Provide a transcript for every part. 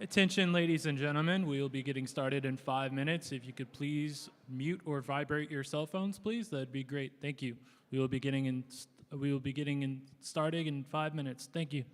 Attention, ladies and gentlemen, we will be getting started in 5 minutes. If you could please mute or vibrate your cell phones, please, that'd be great. Thank you. We will be starting in 5 minutes. Thank you.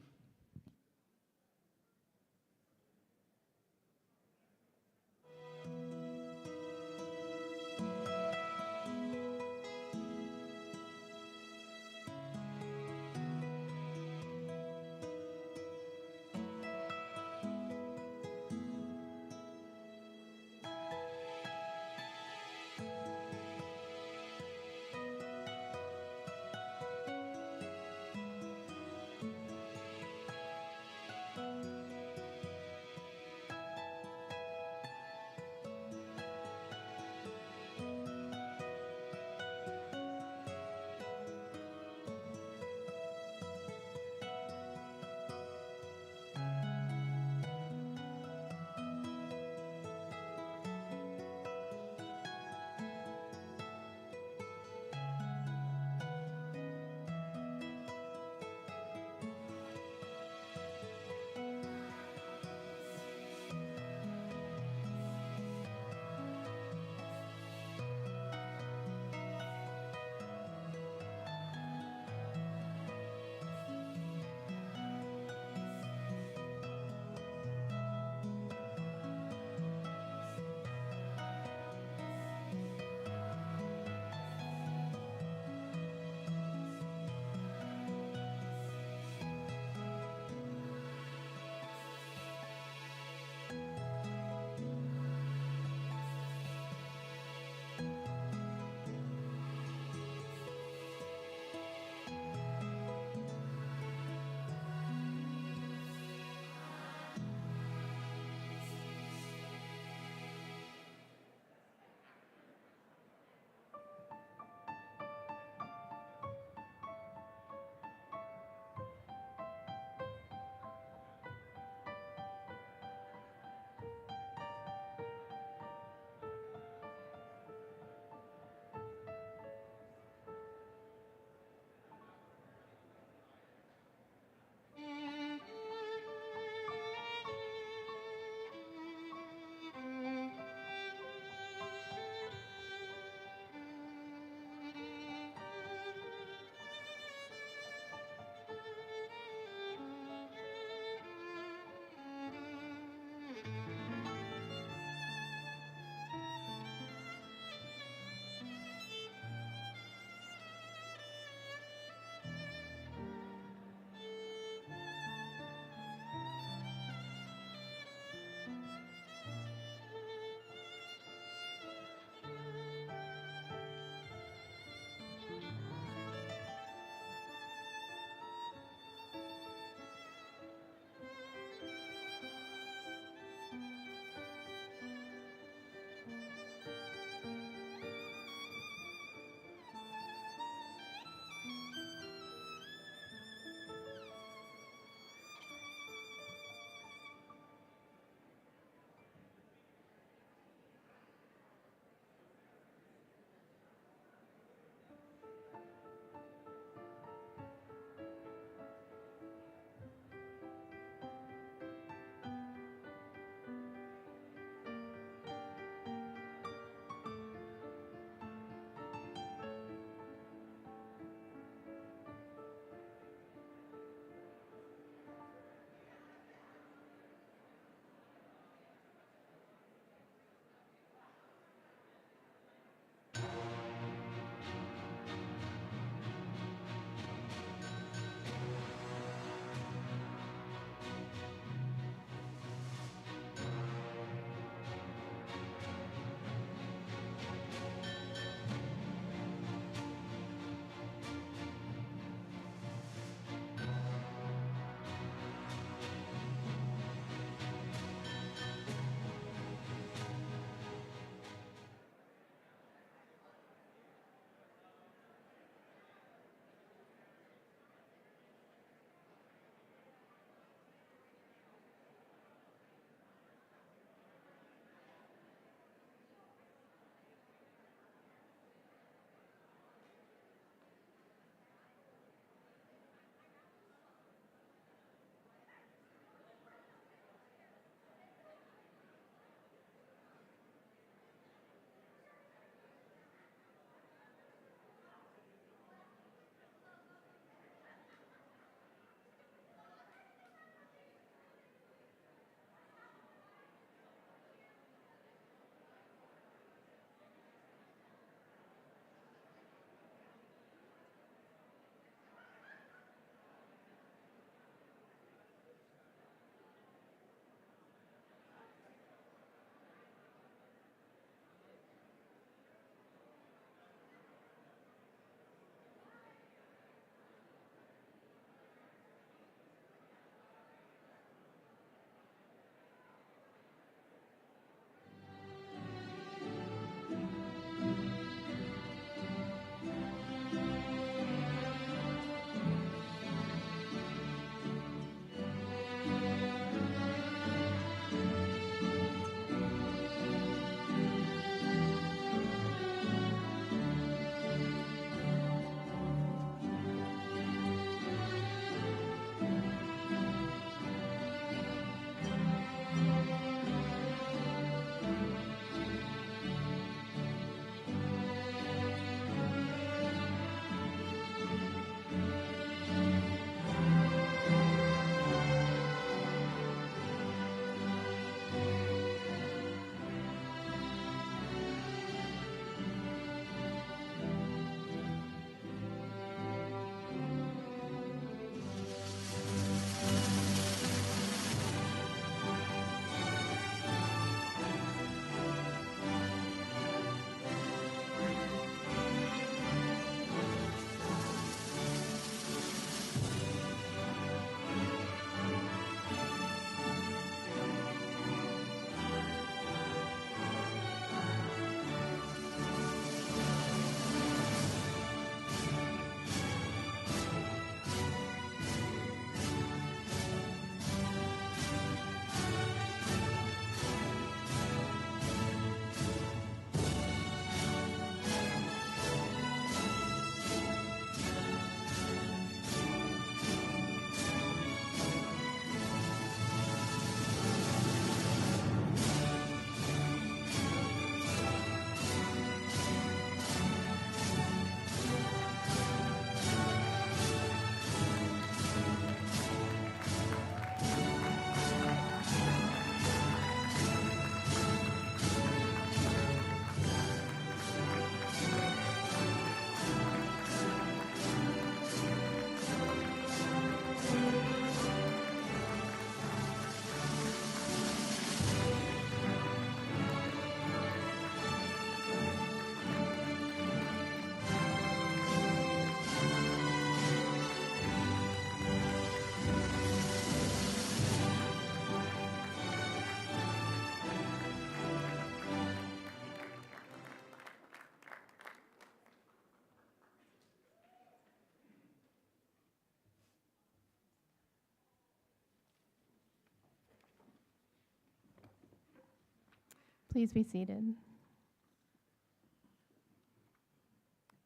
Please be seated.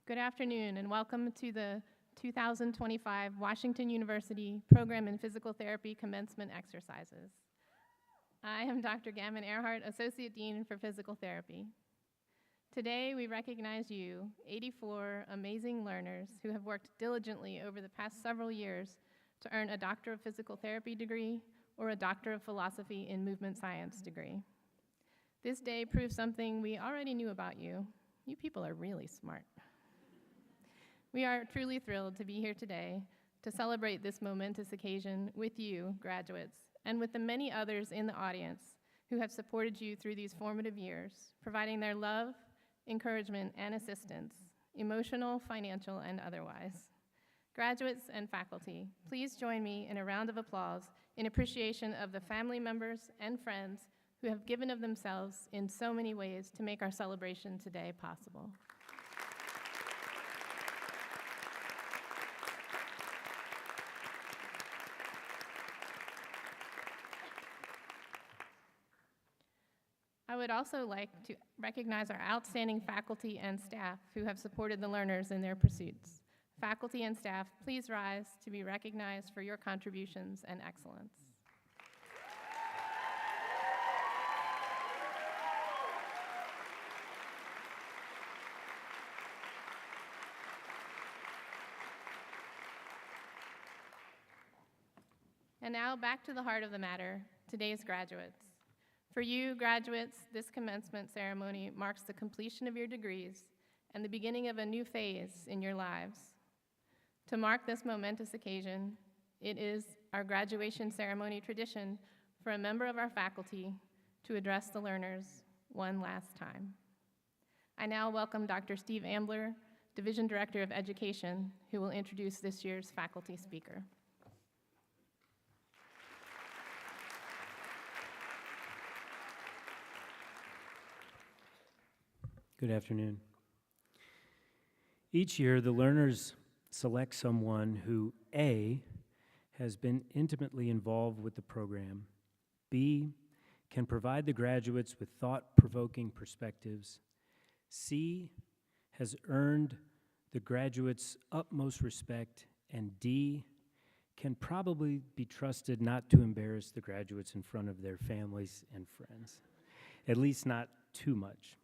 Good afternoon and welcome to the 2025 Washington University Program in Physical Therapy Commencement Exercises. I am Dr. Gammon Earhart, Associate Dean for Physical Therapy. Today we recognize you, 84 amazing learners who have worked diligently over the past several years to earn a Doctor of Physical Therapy degree or a Doctor of Philosophy in Movement Science degree. This day proves something we already knew about you. You people are really smart. We are truly thrilled to be here today to celebrate this momentous occasion with you, graduates, and with the many others in the audience who have supported you through these formative years, providing their love, encouragement, and assistance, emotional, financial, and otherwise. Graduates and faculty, please join me in a round of applause in appreciation of the family members and friends who have given of themselves in so many ways to make our celebration today possible. I would also like to recognize our outstanding faculty and staff who have supported the learners in their pursuits. Faculty and staff, please rise to be recognized for your contributions and excellence. And now back to the heart of the matter, today's graduates. For you, graduates, this commencement ceremony marks the completion of your degrees and the beginning of a new phase in your lives. To mark this momentous occasion, it is our graduation ceremony tradition for a member of our faculty to address the learners one last time. I now welcome Dr. Steve Ambler, Division Director of Education, who will introduce this year's faculty speaker. Good afternoon. Each year, the learners select someone who, A, has been intimately involved with the program, B, can provide the graduates with thought-provoking perspectives, C, has earned the graduates' utmost respect, and D, can probably be trusted not to embarrass the graduates in front of their families and friends, at least not too much.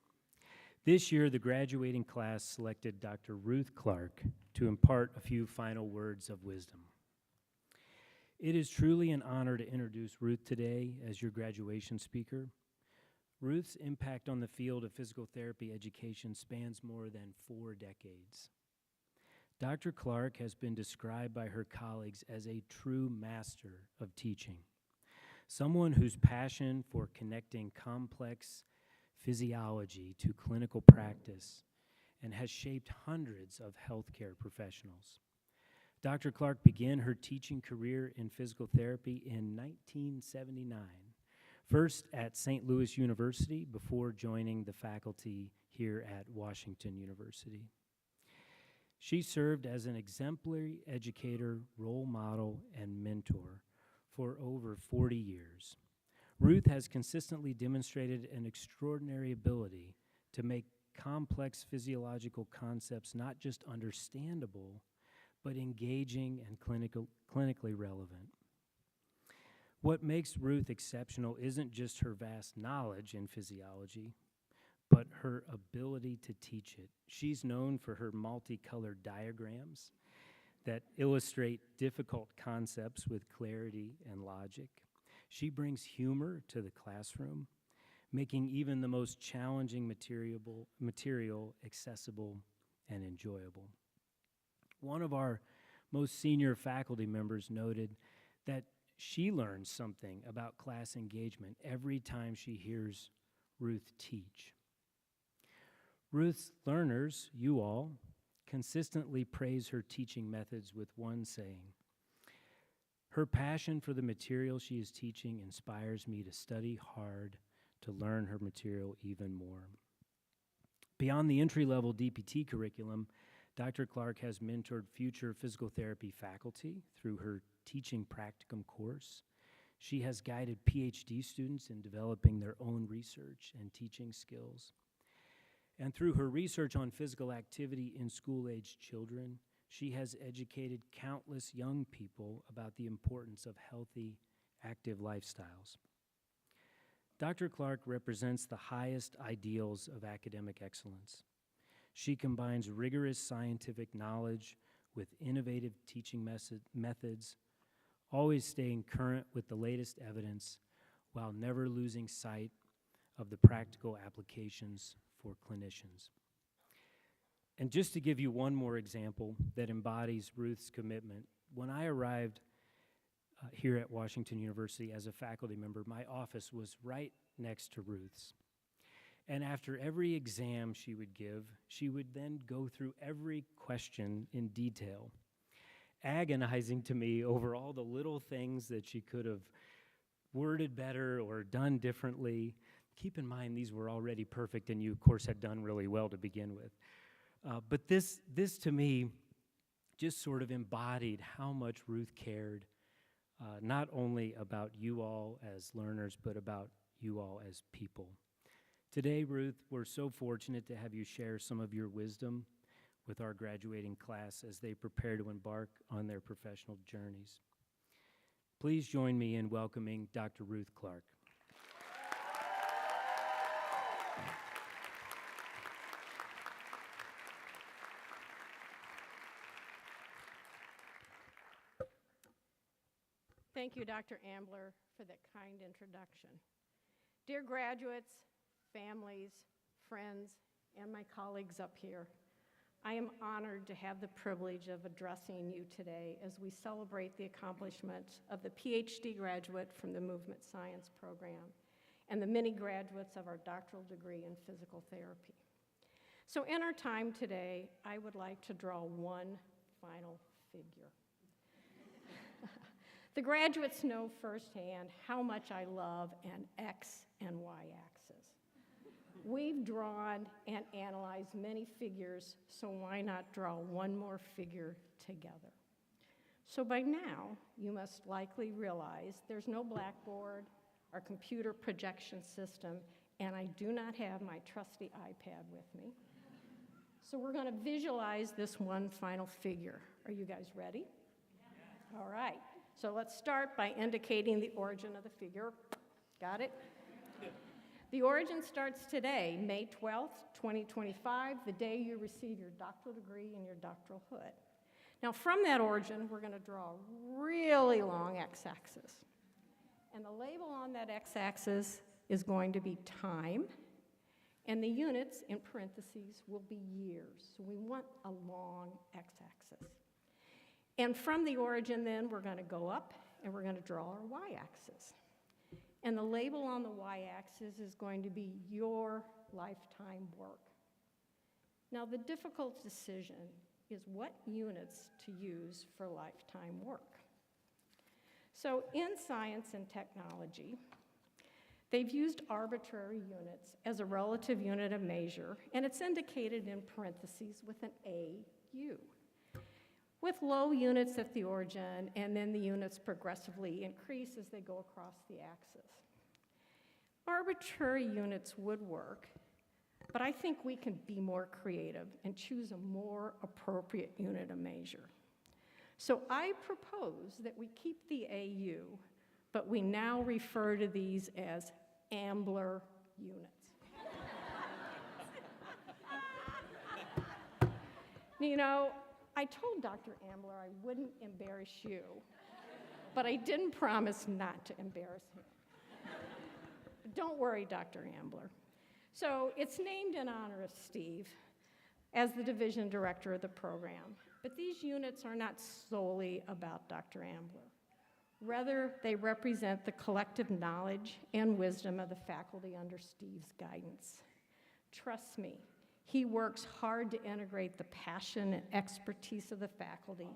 This year, the graduating class selected Dr. Ruth Clark to impart a few final words of wisdom. It is truly an honor to introduce Ruth today as your graduation speaker. Ruth's impact on the field of physical therapy education spans more than 4 decades. Dr. Clark has been described by her colleagues as a true master of teaching, someone whose passion for connecting complex physiology to clinical practice and has shaped hundreds of healthcare professionals. Dr. Clark began her teaching career in physical therapy in 1979, first at St. Louis University before joining the faculty here at Washington University. She served as an exemplary educator, role model, and mentor for over 40 years. Ruth has consistently demonstrated an extraordinary ability to make complex physiological concepts not just understandable, but engaging and clinically relevant. What makes Ruth exceptional isn't just her vast knowledge in physiology, but her ability to teach it. She's known for her multicolored diagrams that illustrate difficult concepts with clarity and logic. She brings humor to the classroom, making even the most challenging material accessible and enjoyable. One of our most senior faculty members noted that she learns something about class engagement every time she hears Ruth teach. Ruth's learners, you all, consistently praise her teaching methods with one saying: "Her passion for the material she is teaching inspires me to study hard to learn her material even more." Beyond the entry-level DPT curriculum, Dr. Clark has mentored future physical therapy faculty through her teaching practicum course. She has guided PhD students in developing their own research and teaching skills. And through her research on physical activity in school-aged children, she has educated countless young people about the importance of healthy, active lifestyles. Dr. Clark represents the highest ideals of academic excellence. She combines rigorous scientific knowledge with innovative teaching methods, always staying current with the latest evidence while never losing sight of the practical applications for clinicians. And just to give you one more example that embodies Ruth's commitment, when I arrived here at Washington University as a faculty member, my office was right next to Ruth's. And after every exam she would give, she would then go through every question in detail, agonizing to me over all the little things that she could have worded better or done differently. Keep in mind, these were already perfect, and you, of course, had done really well to begin with. But this to me just sort of embodied how much Ruth cared, not only about you all as learners, but about you all as people. Today, Ruth, we're so fortunate to have you share some of your wisdom with our graduating class as they prepare to embark on their professional journeys. Please join me in welcoming Dr. Ruth Clark. Thank you, Dr. Ambler, for that kind introduction. Dear graduates, families, friends, and my colleagues up here, I am honored to have the privilege of addressing you today as we celebrate the accomplishments of the PhD graduate from the Movement Science program and the many graduates of our doctoral degree in physical therapy. So in our time today, I would like to draw one final figure. The graduates know firsthand how much I love an X and Y axis. We've drawn and analyzed many figures, so why not draw one more figure together? So by now, you must likely realize there's no blackboard or computer projection system, and I do not have my trusty iPad with me. So we're going to visualize this one final figure. Are you guys ready? Yeah. All right. So let's start by indicating the origin of the figure. Got it? The origin starts today, May 12th, 2025, the day you receive your doctoral degree and your doctoral hood. Now from that origin, we're going to draw a really long x-axis. And the label on that x-axis is going to be time, and the units in parentheses will be years. So we want a long x-axis. And from the origin then, we're going to go up and we're going to draw our y-axis. And the label on the y-axis is going to be your lifetime work. Now the difficult decision is what units to use for lifetime work. So in science and technology, they've used arbitrary units as a relative unit of measure, and it's indicated in parentheses with an AU, with low units at the origin, and then the units progressively increase as they go across the axis. Arbitrary units would work, but I think we can be more creative and choose a more appropriate unit of measure. So I propose that we keep the AU, but we now refer to these as Ambler units. You know, I told Dr. Ambler I wouldn't embarrass you, but I didn't promise not to embarrass him. Don't worry, Dr. Ambler. So it's named in honor of Steve as the division director of the program, but these units are not solely about Dr. Ambler. Rather, they represent the collective knowledge and wisdom of the faculty under Steve's guidance. Trust me, he works hard to integrate the passion and expertise of the faculty,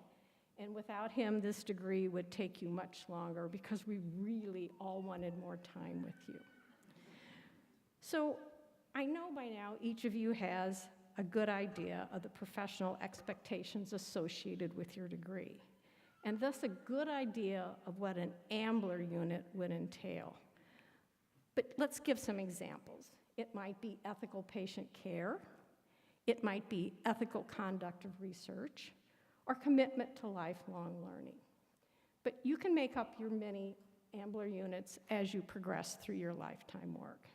and without him, this degree would take you much longer because we really all wanted more time with you. So I know by now each of you has a good idea of the professional expectations associated with your degree. and thus a good idea of what an ambler unit would entail. But let's give some examples. It might be ethical patient care, it might be ethical conduct of research, or commitment to lifelong learning. But you can make up your mini ambler units as you progress through your lifetime work.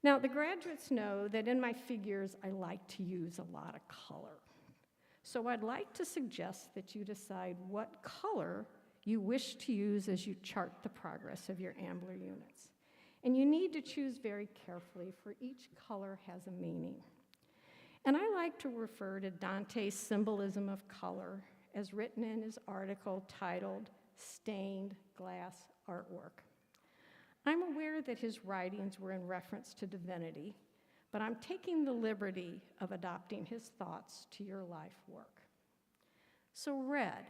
Now, the graduates know that in my figures, I like to use a lot of color. So I'd like to suggest that you decide what color you wish to use as you chart the progress of your ambler units. And you need to choose very carefully, for each color has a meaning. And I like to refer to Dante's symbolism of color as written in his article titled Stained Glass Artwork. I'm aware that his writings were in reference to divinity, but I'm taking the liberty of adopting his thoughts to your life work. So red,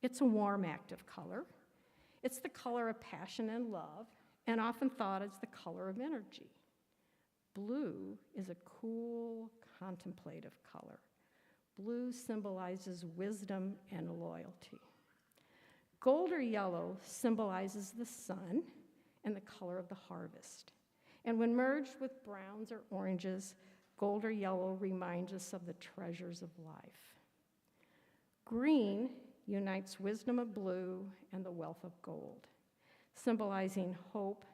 it's a warm, active color. It's the color of passion and love, and often thought as the color of energy. Blue is a cool, contemplative color. Blue symbolizes wisdom and loyalty. Gold or yellow symbolizes the sun and the color of the harvest. And when merged with browns or oranges, gold or yellow reminds us of the treasures of life. Green unites wisdom of blue and the wealth of gold, symbolizing hope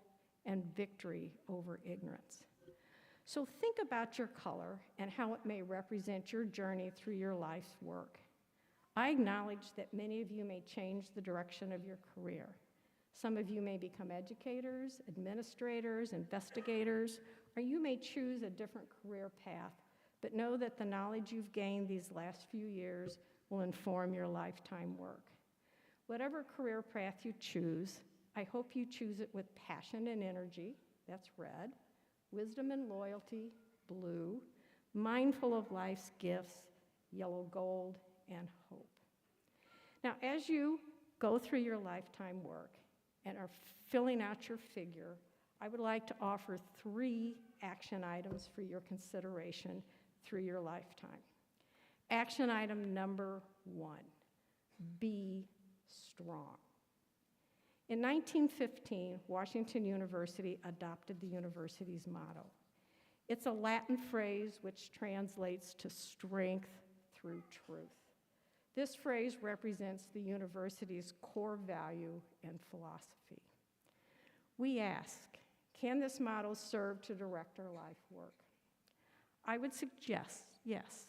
and victory over ignorance. So think about your color and how it may represent your journey through your life's work. I acknowledge that many of you may change the direction of your career. Some of you may become educators, administrators, investigators, or you may choose a different career path, but know that the knowledge you've gained these last few years will inform your lifetime work. Whatever career path you choose, I hope you choose it with passion and energy, that's red, wisdom and loyalty, blue, mindful of life's gifts, yellow, gold, and hope. Now, as you go through your lifetime work and are filling out your figure, I would like to offer 3 action items for your consideration through your lifetime. Action item number 1, be strong. In 1915, Washington University adopted the university's motto. It's a Latin phrase which translates to strength through truth. This phrase represents the university's core value and philosophy. We ask, can this motto serve to direct our life work? I would suggest, yes.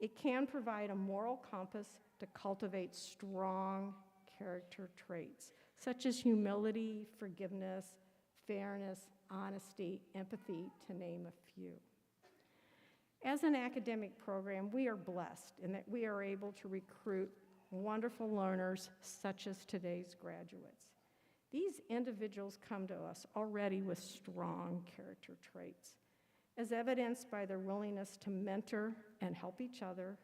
It can provide a moral compass to cultivate strong character traits, such as humility, forgiveness, fairness, honesty, empathy, to name a few. As an academic program, we are blessed in that we are able to recruit wonderful learners such as today's graduates. These individuals come to us already with strong character traits, as evidenced by their willingness to mentor and help each other,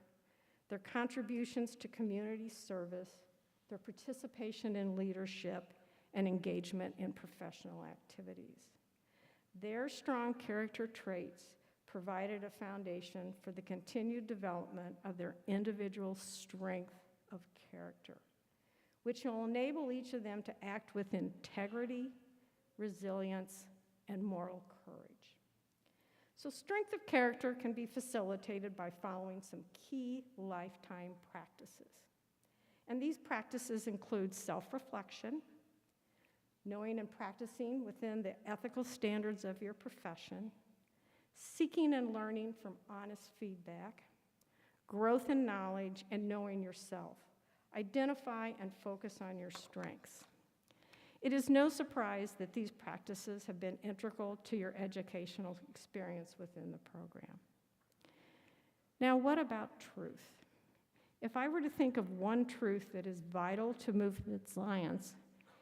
their contributions to community service, their participation in leadership, and engagement in professional activities. Their strong character traits provided a foundation for the continued development of their individual strength of character, which will enable each of them to act with integrity, resilience, and moral courage. So strength of character can be facilitated by following some key lifetime practices. And these practices include self-reflection, knowing and practicing within the ethical standards of your profession, seeking and learning from honest feedback, growth in knowledge, and knowing yourself. Identify and focus on your strengths. It is no surprise that these practices have been integral to your educational experience within the program. Now, what about truth? If I were to think of one truth that is vital to movement science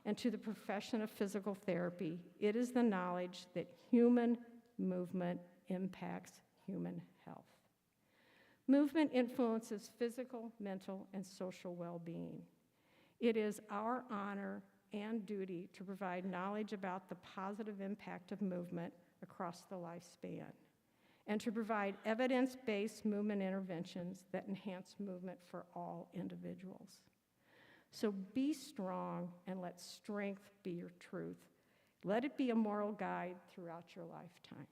and to the profession of physical therapy, it is the knowledge that human movement impacts human health. Movement influences physical, mental, and social well-being. It is our honor and duty to provide knowledge about the positive impact of movement across the lifespan, and to provide evidence-based movement interventions that enhance movement for all individuals. So be strong and let strength be your truth. Let it be a moral guide throughout your lifetime.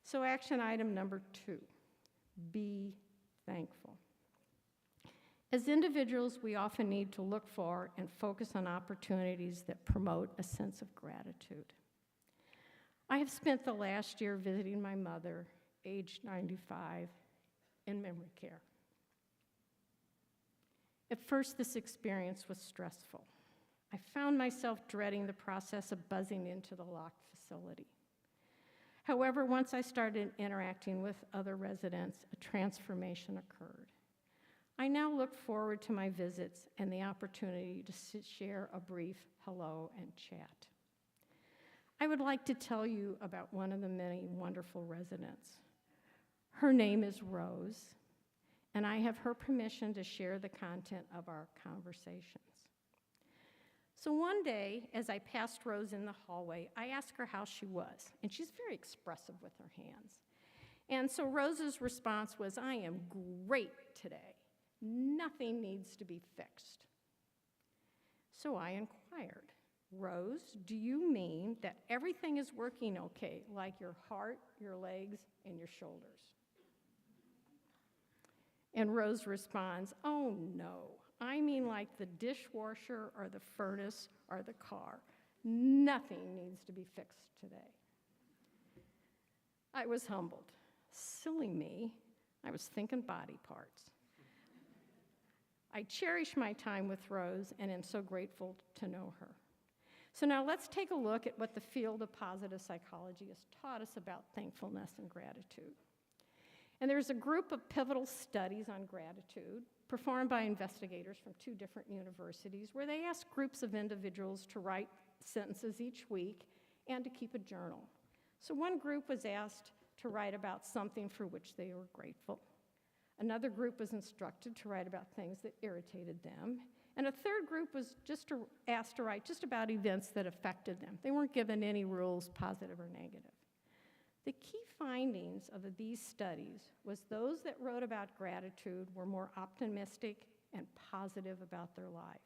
So action item number 2, be thankful. As individuals, we often need to look for and focus on opportunities that promote a sense of gratitude. I have spent the last year visiting my mother, aged 95, in memory care. At first, this experience was stressful. I found myself dreading the process of buzzing into the locked facility. However, once I started interacting with other residents, a transformation occurred. I now look forward to my visits and the opportunity to share a brief hello and chat. I would like to tell you about one of the many wonderful residents. Her name is Rose, and I have her permission to share the content of our conversations. So one day, as I passed Rose in the hallway, I asked her how she was, and she's very expressive with her hands. And so Rose's response was, "I am great today. Nothing needs to be fixed." So I inquired, "Rose, do you mean that everything is working okay, like your heart, your legs, and your shoulders?" And Rose responds, "Oh no, I mean like the dishwasher or the furnace or the car. Nothing needs to be fixed today." I was humbled. Silly me, I was thinking body parts. I cherish my time with Rose and am so grateful to know her. So now let's take a look at what the field of positive psychology has taught us about thankfulness and gratitude. And there's a group of pivotal studies on gratitude performed by investigators from 2 different universities where they asked groups of individuals to write sentences each week and to keep a journal. So one group was asked to write about something for which they were grateful. Another group was instructed to write about things that irritated them. And a third group was asked to write just about events that affected them. They weren't given any rules, positive or negative. The key findings of these studies was those that wrote about gratitude were more optimistic and positive about their life.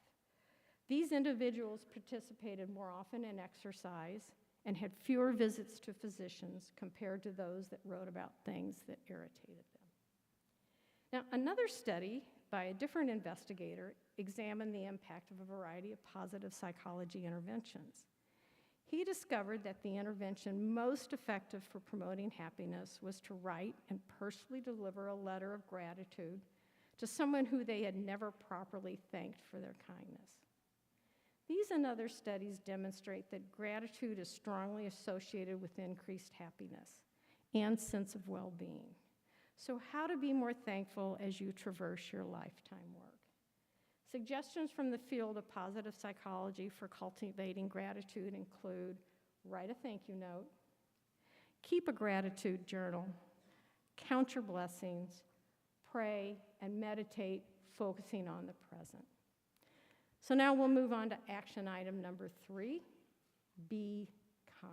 These individuals participated more often in exercise and had fewer visits to physicians compared to those that wrote about things that irritated them. Now, another study by a different investigator examined the impact of a variety of positive psychology interventions. He discovered that the intervention most effective for promoting happiness was to write and personally deliver a letter of gratitude to someone who they had never properly thanked for their kindness. These and other studies demonstrate that gratitude is strongly associated with increased happiness and sense of well-being. So how to be more thankful as you traverse your lifetime work? Suggestions from the field of positive psychology for cultivating gratitude include: write a thank you note, keep a gratitude journal, count your blessings, pray, and meditate, focusing on the present. So now we'll move on to action item number 3, be kind.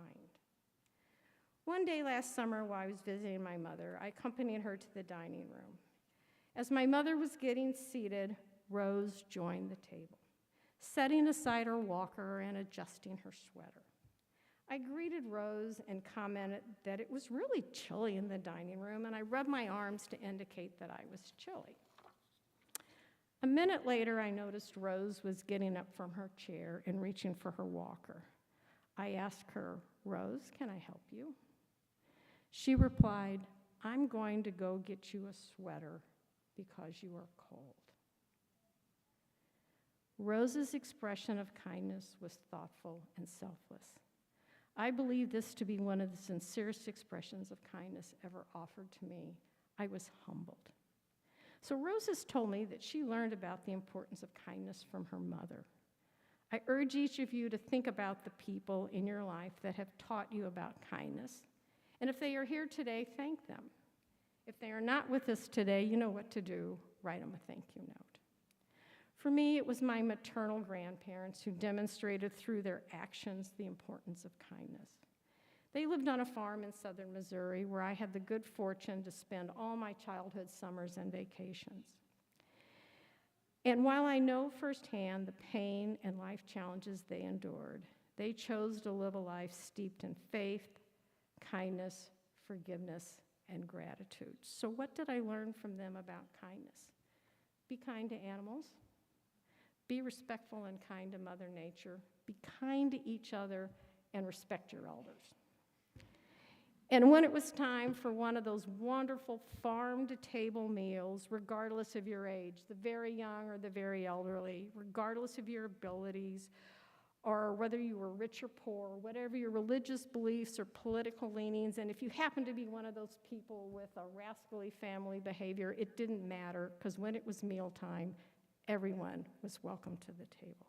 One day last summer while I was visiting my mother, I accompanied her to the dining room. As my mother was getting seated, Rose joined the table, setting aside her walker and adjusting her sweater. I greeted Rose and commented that it was really chilly in the dining room, and I rubbed my arms to indicate that I was chilly. A minute later, I noticed Rose was getting up from her chair and reaching for her walker. I asked her, "Rose, can I help you?" She replied, "I'm going to go get you a sweater because you are cold." Rose's expression of kindness was thoughtful and selfless. I believe this to be one of the sincerest expressions of kindness ever offered to me. I was humbled. So Rose has told me that she learned about the importance of kindness from her mother. I urge each of you to think about the people in your life that have taught you about kindness. And if they are here today, thank them. If they are not with us today, you know what to do. Write them a thank you note. For me, it was my maternal grandparents who demonstrated through their actions the importance of kindness. They lived on a farm in southern Missouri where I had the good fortune to spend all my childhood summers and vacations. And while I know firsthand the pain and life challenges they endured, they chose to live a life steeped in faith, kindness, forgiveness, and gratitude. So what did I learn from them about kindness? Be kind to animals. Be respectful and kind to Mother Nature. Be kind to each other and respect your elders. And when it was time for one of those wonderful farm-to-table meals, regardless of your age, the very young or the very elderly, regardless of your abilities, or whether you were rich or poor, whatever your religious beliefs or political leanings, and if you happen to be one of those people with a rascally family behavior, it didn't matter, because when it was mealtime, everyone was welcome to the table.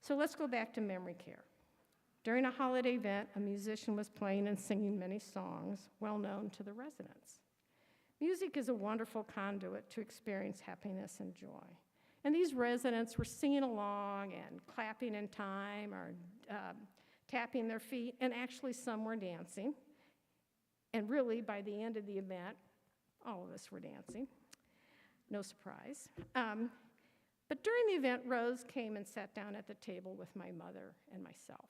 So let's go back to memory care. During a holiday event, a musician was playing and singing many songs well known to the residents. Music is a wonderful conduit to experience happiness and joy. And these residents were singing along and clapping in time or tapping their feet, and actually some were dancing. And really, by the end of the event, all of us were dancing. No surprise. But during the event, Rose came and sat down at the table with my mother and myself.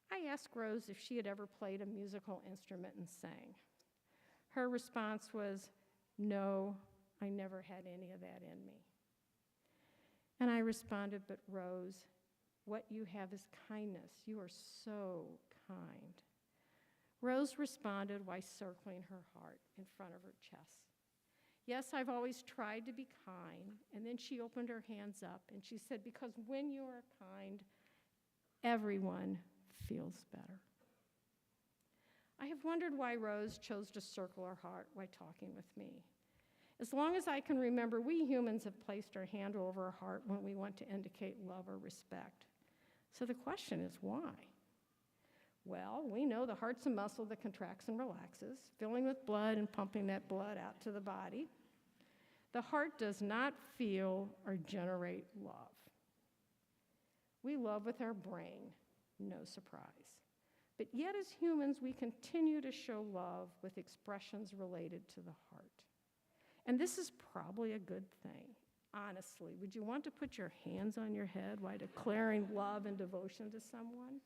I asked Rose if she had ever played a musical instrument and sang. Her response was, "No, I never had any of that in me." And I responded, "But Rose, what you have is kindness. You are so kind." Rose responded while circling her heart in front of her chest. "Yes, I've always tried to be kind." And then she opened her hands up and she said, "Because when you are kind, everyone feels better." I have wondered why Rose chose to circle her heart while talking with me. As long as I can remember, we humans have placed our hand over our heart when we want to indicate love or respect. So the question is, why? Well, we know the heart's a muscle that contracts and relaxes, filling with blood and pumping that blood out to the body. The heart does not feel or generate love. We love with our brain, no surprise. But yet as humans, we continue to show love with expressions related to the heart. And this is probably a good thing. Honestly, would you want to put your hands on your head while declaring love and devotion to someone?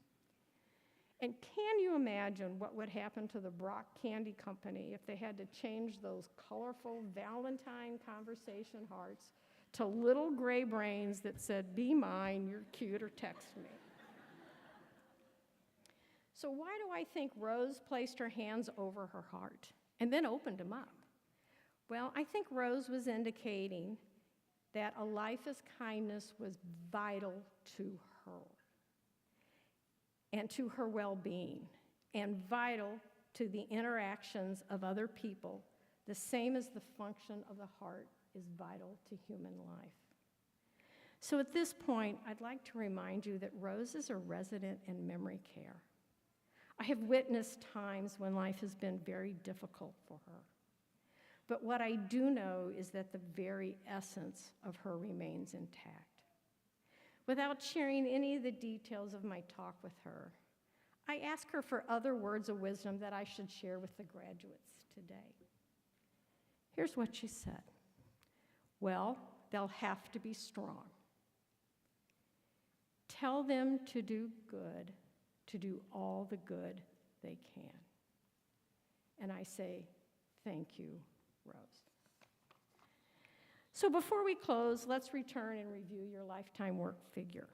And can you imagine what would happen to the Brock Candy Company if they had to change those colorful Valentine conversation hearts to little gray brains that said, "Be mine, you're cute," or "Text me"? So why do I think Rose placed her hands over her heart and then opened them up? Well, I think Rose was indicating that a life as kindness was vital to her and to her well-being, and vital to the interactions of other people, the same as the function of the heart is vital to human life. So at this point, I'd like to remind you that Rose is a resident in memory care. I have witnessed times when life has been very difficult for her. But what I do know is that the very essence of her remains intact. Without sharing any of the details of my talk with her, I asked her for other words of wisdom that I should share with the graduates today. Here's what she said. Well, they'll have to be strong. Tell them to do good, to do all the good they can. And I say, thank you, Rose. So before we close, let's return and review your lifetime work figure.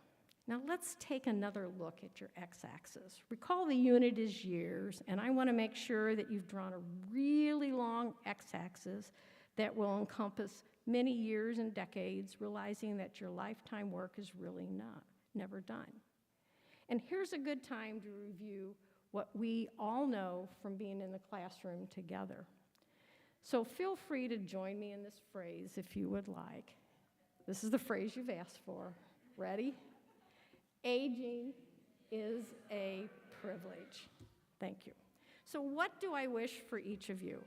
Now let's take another look at your x-axis. Recall the unit is years, and I want to make sure that you've drawn a really long x-axis that will encompass many years and decades, realizing that your lifetime work is really never done. And here's a good time to review what we all know from being in the classroom together. So feel free to join me in this phrase if you would like. This is the phrase you've asked for. Ready? Aging is a privilege. Thank you. So what do I wish for each of you?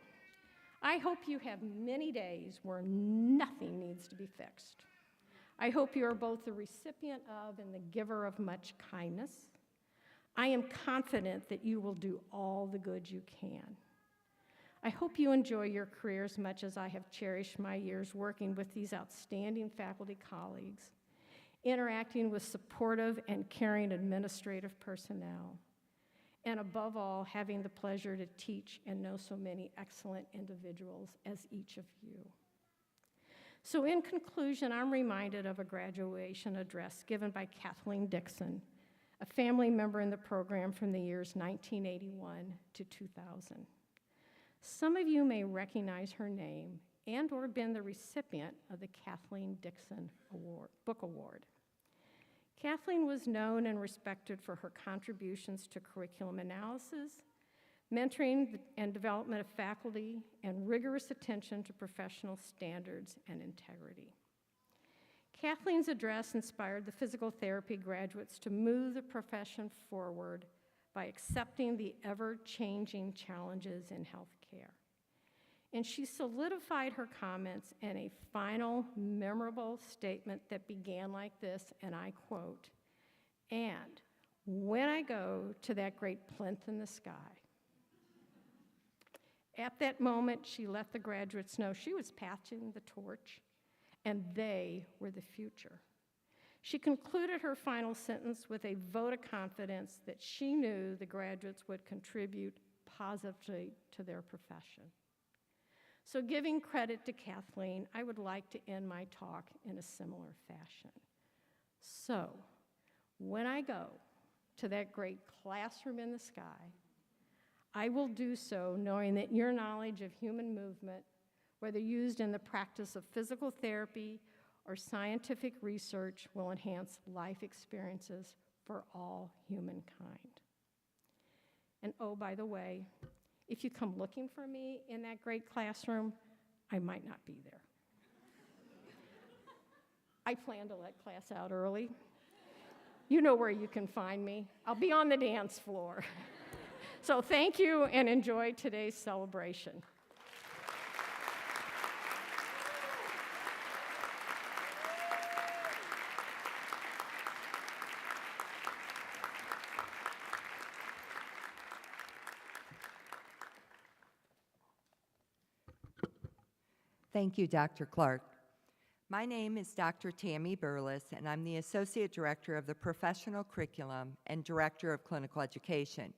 I hope you have many days where nothing needs to be fixed. I hope you are both the recipient of and the giver of much kindness. I am confident that you will do all the good you can. I hope you enjoy your career as much as I have cherished my years working with these outstanding faculty colleagues, interacting with supportive and caring administrative personnel, and above all, having the pleasure to teach and know so many excellent individuals as each of you. So in conclusion, I'm reminded of a graduation address given by Kathleen Dixon, a family member in the program from the years 1981 to 2000. Some of you may recognize her name and or been the recipient of the Kathleen Dixon Book Award. Kathleen was known and respected for her contributions to curriculum analysis, mentoring and development of faculty, and rigorous attention to professional standards and integrity. Kathleen's address inspired the physical therapy graduates to move the profession forward by accepting the ever-changing challenges in healthcare. And she solidified her comments in a final, memorable statement that began like this, and I quote, "And when I go to that great plinth in the sky." At that moment, she let the graduates know she was passing the torch, and they were the future. She concluded her final sentence with a vote of confidence that she knew the graduates would contribute positively to their profession. So giving credit to Kathleen, I would like to end my talk in a similar fashion. So, when I go to that great classroom in the sky, I will do so knowing that your knowledge of human movement, whether used in the practice of physical therapy or scientific research, will enhance life experiences for all humankind. And oh, by the way, if you come looking for me in that great classroom, I might not be there. I plan to let class out early. You know where you can find me. I'll be on the dance floor. So thank you and enjoy today's celebration. Thank you, Dr. Clark. My name is Dr. Tammy Burles, and I'm the Associate Director of the Professional Curriculum and Director of Clinical Education.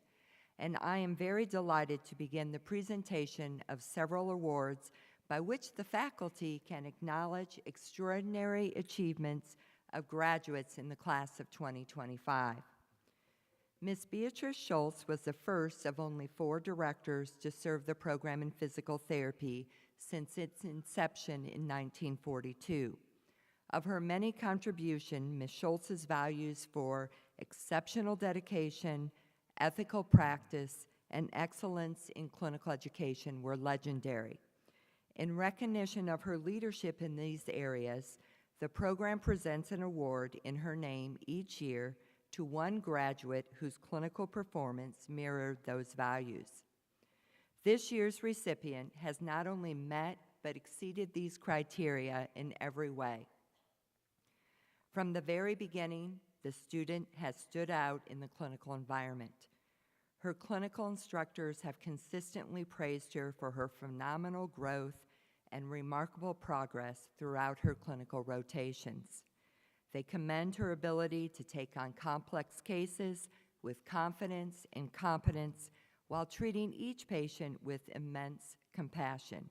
And I am very delighted to begin the presentation of several awards by which the faculty can acknowledge extraordinary achievements of graduates in the class of 2025. Ms. Beatrice Schultz was the first of only 4 directors to serve the program in physical therapy since its inception in 1942. Of her many contributions, Ms. Schultz's values for exceptional dedication, ethical practice, and excellence in clinical education were legendary. In recognition of her leadership in these areas, the program presents an award in her name each year to one graduate whose clinical performance mirrored those values. This year's recipient has not only met but exceeded these criteria in every way. From the very beginning, the student has stood out in the clinical environment. Her clinical instructors have consistently praised her for her phenomenal growth and remarkable progress throughout her clinical rotations. They commend her ability to take on complex cases with confidence and competence while treating each patient with immense compassion.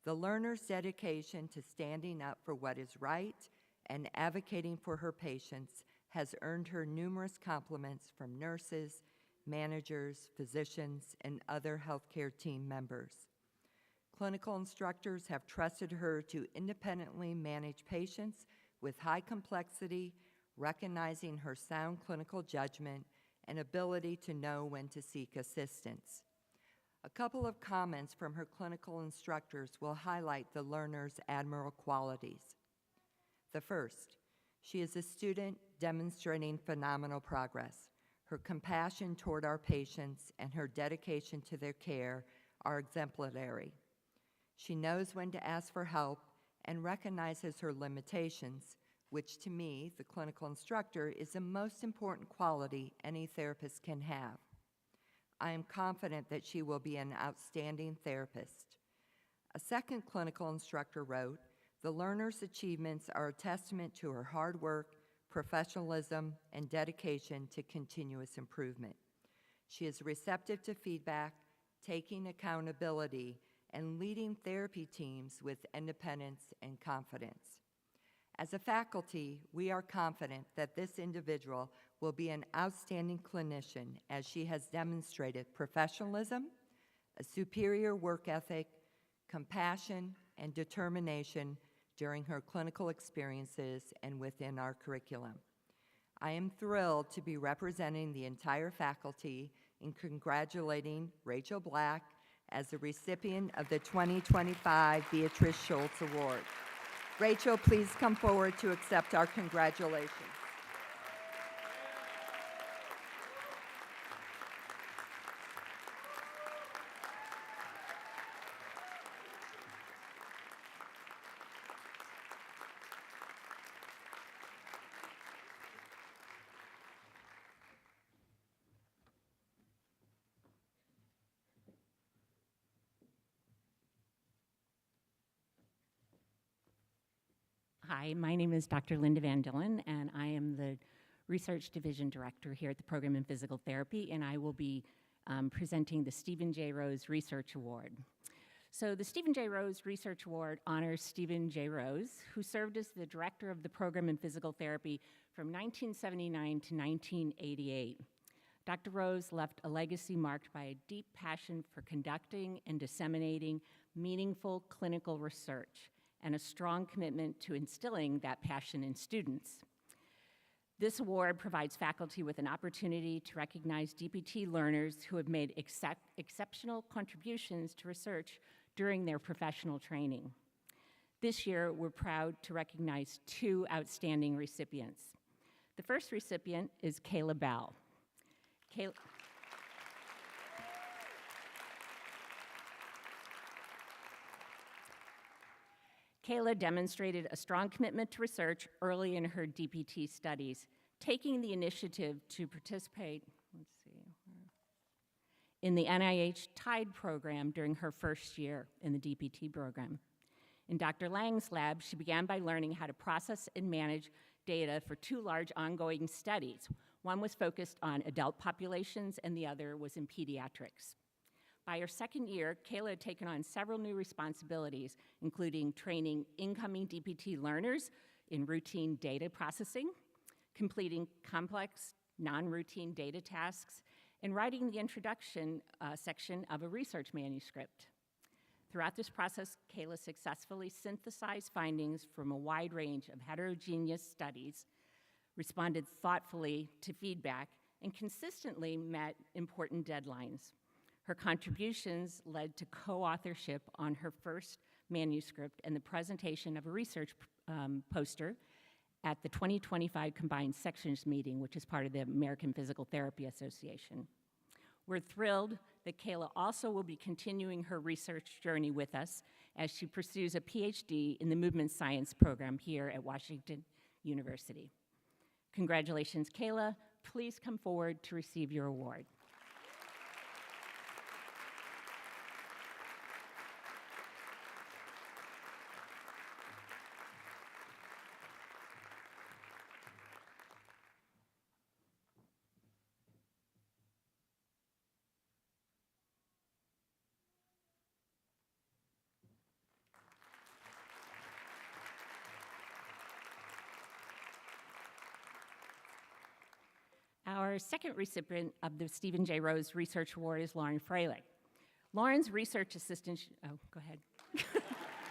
The learner's dedication to standing up for what is right and advocating for her patients has earned her numerous compliments from nurses, managers, physicians, and other healthcare team members. Clinical instructors have trusted her to independently manage patients with high complexity, recognizing her sound clinical judgment and ability to know when to seek assistance. A couple of comments from her clinical instructors will highlight the learner's admirable qualities. The first, she is a student demonstrating phenomenal progress. Her compassion toward our patients and her dedication to their care are exemplary. She knows when to ask for help and recognizes her limitations, which to me, the clinical instructor, is the most important quality any therapist can have. I am confident that she will be an outstanding therapist. A second clinical instructor wrote, "The learner's achievements are a testament to her hard work, professionalism, and dedication to continuous improvement. She is receptive to feedback, taking accountability, and leading therapy teams with independence and confidence." As a faculty, we are confident that this individual will be an outstanding clinician as she has demonstrated professionalism, a superior work ethic, compassion, and determination during her clinical experiences and within our curriculum. I am thrilled to be representing the entire faculty in congratulating Rachel Black as the recipient of the 2025 Beatrice Schultz Award. Rachel, please come forward to accept our congratulations. Hi, my name is Dr. Linda Van Dillen, and I am the Research Division Director here at the Program in Physical Therapy, and I will be presenting the Stephen J. Rose Research Award. So the Stephen J. Rose Research Award honors Stephen J. Rose, who served as the Director of the Program in Physical Therapy from 1979 to 1988. Dr. Rose left a legacy marked by a deep passion for conducting and disseminating meaningful clinical research, and a strong commitment to instilling that passion in students. This award provides faculty with an opportunity to recognize DPT learners who have made exceptional contributions to research during their professional training. This year, we're proud to recognize two outstanding recipients. The first recipient is Kayla Bell. Kayla demonstrated a strong commitment to research early in her DPT studies, taking the initiative to participate, in the NIH TIDE program during her first year in the DPT program. In Dr. Lang's lab, she began by learning how to process and manage data for two large ongoing studies. One was focused on adult populations and the other was in pediatrics. By her second year, Kayla had taken on several new responsibilities, including training incoming DPT learners in routine data processing, completing complex, non-routine data tasks, and writing the introduction section of a research manuscript. Throughout this process, Kayla successfully synthesized findings from a wide range of heterogeneous studies, responded thoughtfully to feedback, and consistently met important deadlines. Her contributions led to co-authorship on her first manuscript and the presentation of a research poster at the 2025 Combined Sections meeting, which is part of the American Physical Therapy Association. We're thrilled that Kayla also will be continuing her research journey with us as she pursues a PhD in the movement science program here at Washington University. Congratulations, Kayla. Please come forward to receive your award. Our second recipient of the Stephen J. Rose Research Award is Lauren Freilich. Lauren's research assistant, oh, go ahead.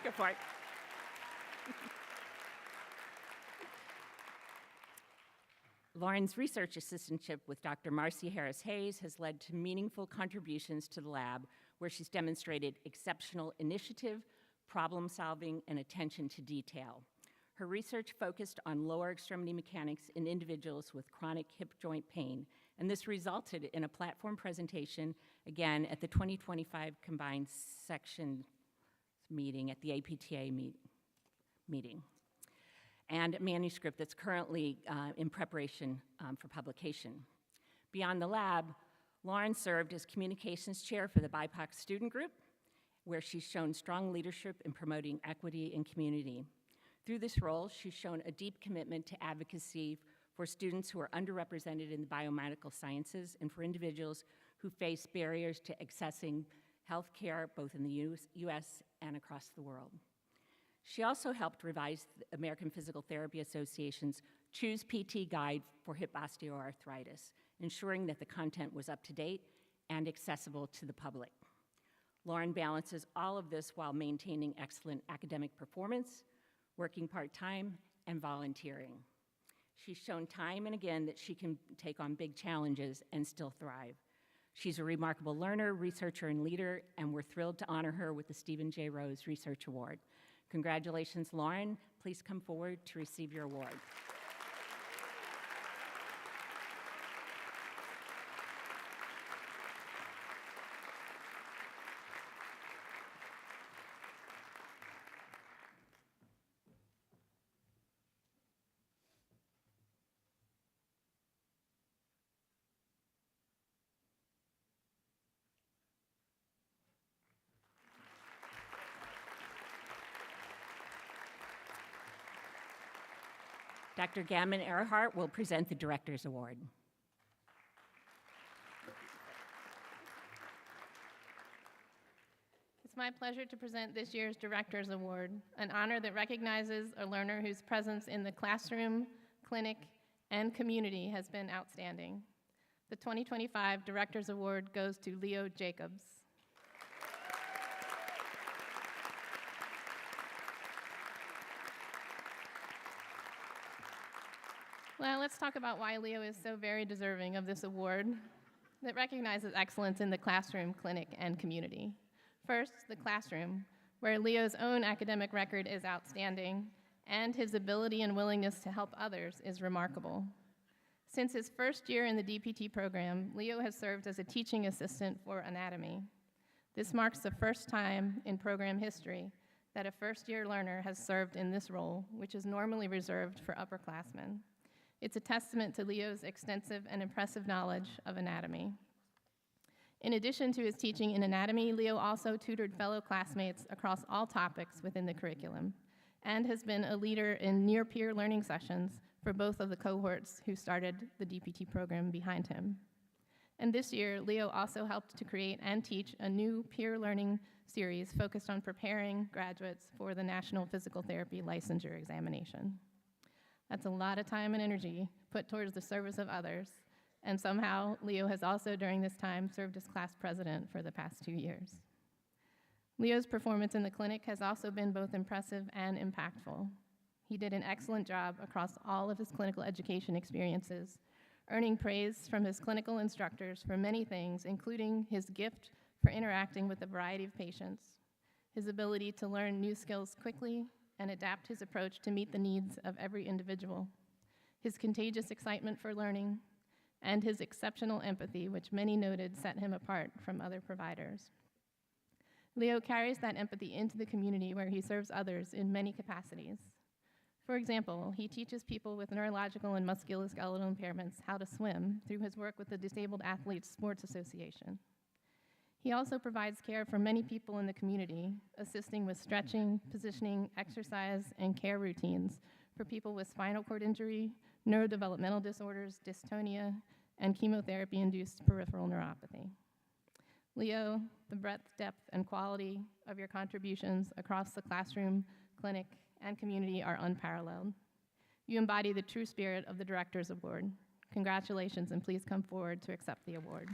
Go for it. Lauren's research assistantship with Dr. Marcy Harris-Hayes has led to meaningful contributions to the lab, where she's demonstrated exceptional initiative, problem solving, and attention to detail. Her research focused on lower extremity mechanics in individuals with chronic hip joint pain, and this resulted in a platform presentation, again, at the 2025 Combined Section meeting at the APTA meeting, and a manuscript that's currently in preparation for publication. Beyond the lab, Lauren served as communications chair for the BIPOC student group, where she's shown strong leadership in promoting equity in community. Through this role, she's shown a deep commitment to advocacy for students who are underrepresented in the biomedical sciences and for individuals who face barriers to accessing health care both in the US and across the world. She also helped revise the American Physical Therapy Association's Choose PT Guide for hip osteoarthritis, ensuring that the content was up to date and accessible to the public. Lauren balances all of this while maintaining excellent academic performance, working part-time, and volunteering. She's shown time and again that she can take on big challenges and still thrive. She's a remarkable learner, researcher, and leader, and we're thrilled to honor her with the Stephen J. Rose Research Award. Congratulations, Lauren. Please come forward to receive your award. Dr. Gammon Earhart will present the Director's Award. It's my pleasure to present this year's Director's Award, an honor that recognizes a learner whose presence in the classroom, clinic, and community has been outstanding. The 2025 Director's Award goes to Leo Jacobs. Well, let's talk about why Leo is so very deserving of this award that recognizes excellence in the classroom, clinic, and community. First, the classroom, where Leo's own academic record is outstanding, and his ability and willingness to help others is remarkable. Since his first year in the DPT program, Leo has served as a teaching assistant for anatomy. This marks the first time in program history that a first-year learner has served in this role, which is normally reserved for upperclassmen. It's a testament to Leo's extensive and impressive knowledge of anatomy. In addition to his teaching in anatomy, Leo also tutored fellow classmates across all topics within the curriculum and has been a leader in near-peer learning sessions for both of the cohorts who started the DPT program behind him. And this year, Leo also helped to create and teach a new peer learning series focused on preparing graduates for the National Physical Therapy Licensure Examination. That's a lot of time and energy put towards the service of others, and somehow Leo has also during this time served as class president for the past 2 years. Leo's performance in the clinic has also been both impressive and impactful. He did an excellent job across all of his clinical education experiences, earning praise from his clinical instructors for many things, including his gift for interacting with a variety of patients, his ability to learn new skills quickly, and adapt his approach to meet the needs of every individual, his contagious excitement for learning, and his exceptional empathy, which many noted set him apart from other providers. Leo carries that empathy into the community where he serves others in many capacities. For example, he teaches people with neurological and musculoskeletal impairments how to swim through his work with the Disabled Athletes Sports Association. He also provides care for many people in the community, assisting with stretching, positioning, exercise, and care routines for people with spinal cord injury, neurodevelopmental disorders, dystonia, and chemotherapy-induced peripheral neuropathy. Leo, the breadth, depth, and quality of your contributions across the classroom, clinic, and community are unparalleled. You embody the true spirit of the Director's Award. Congratulations, and please come forward to accept the award.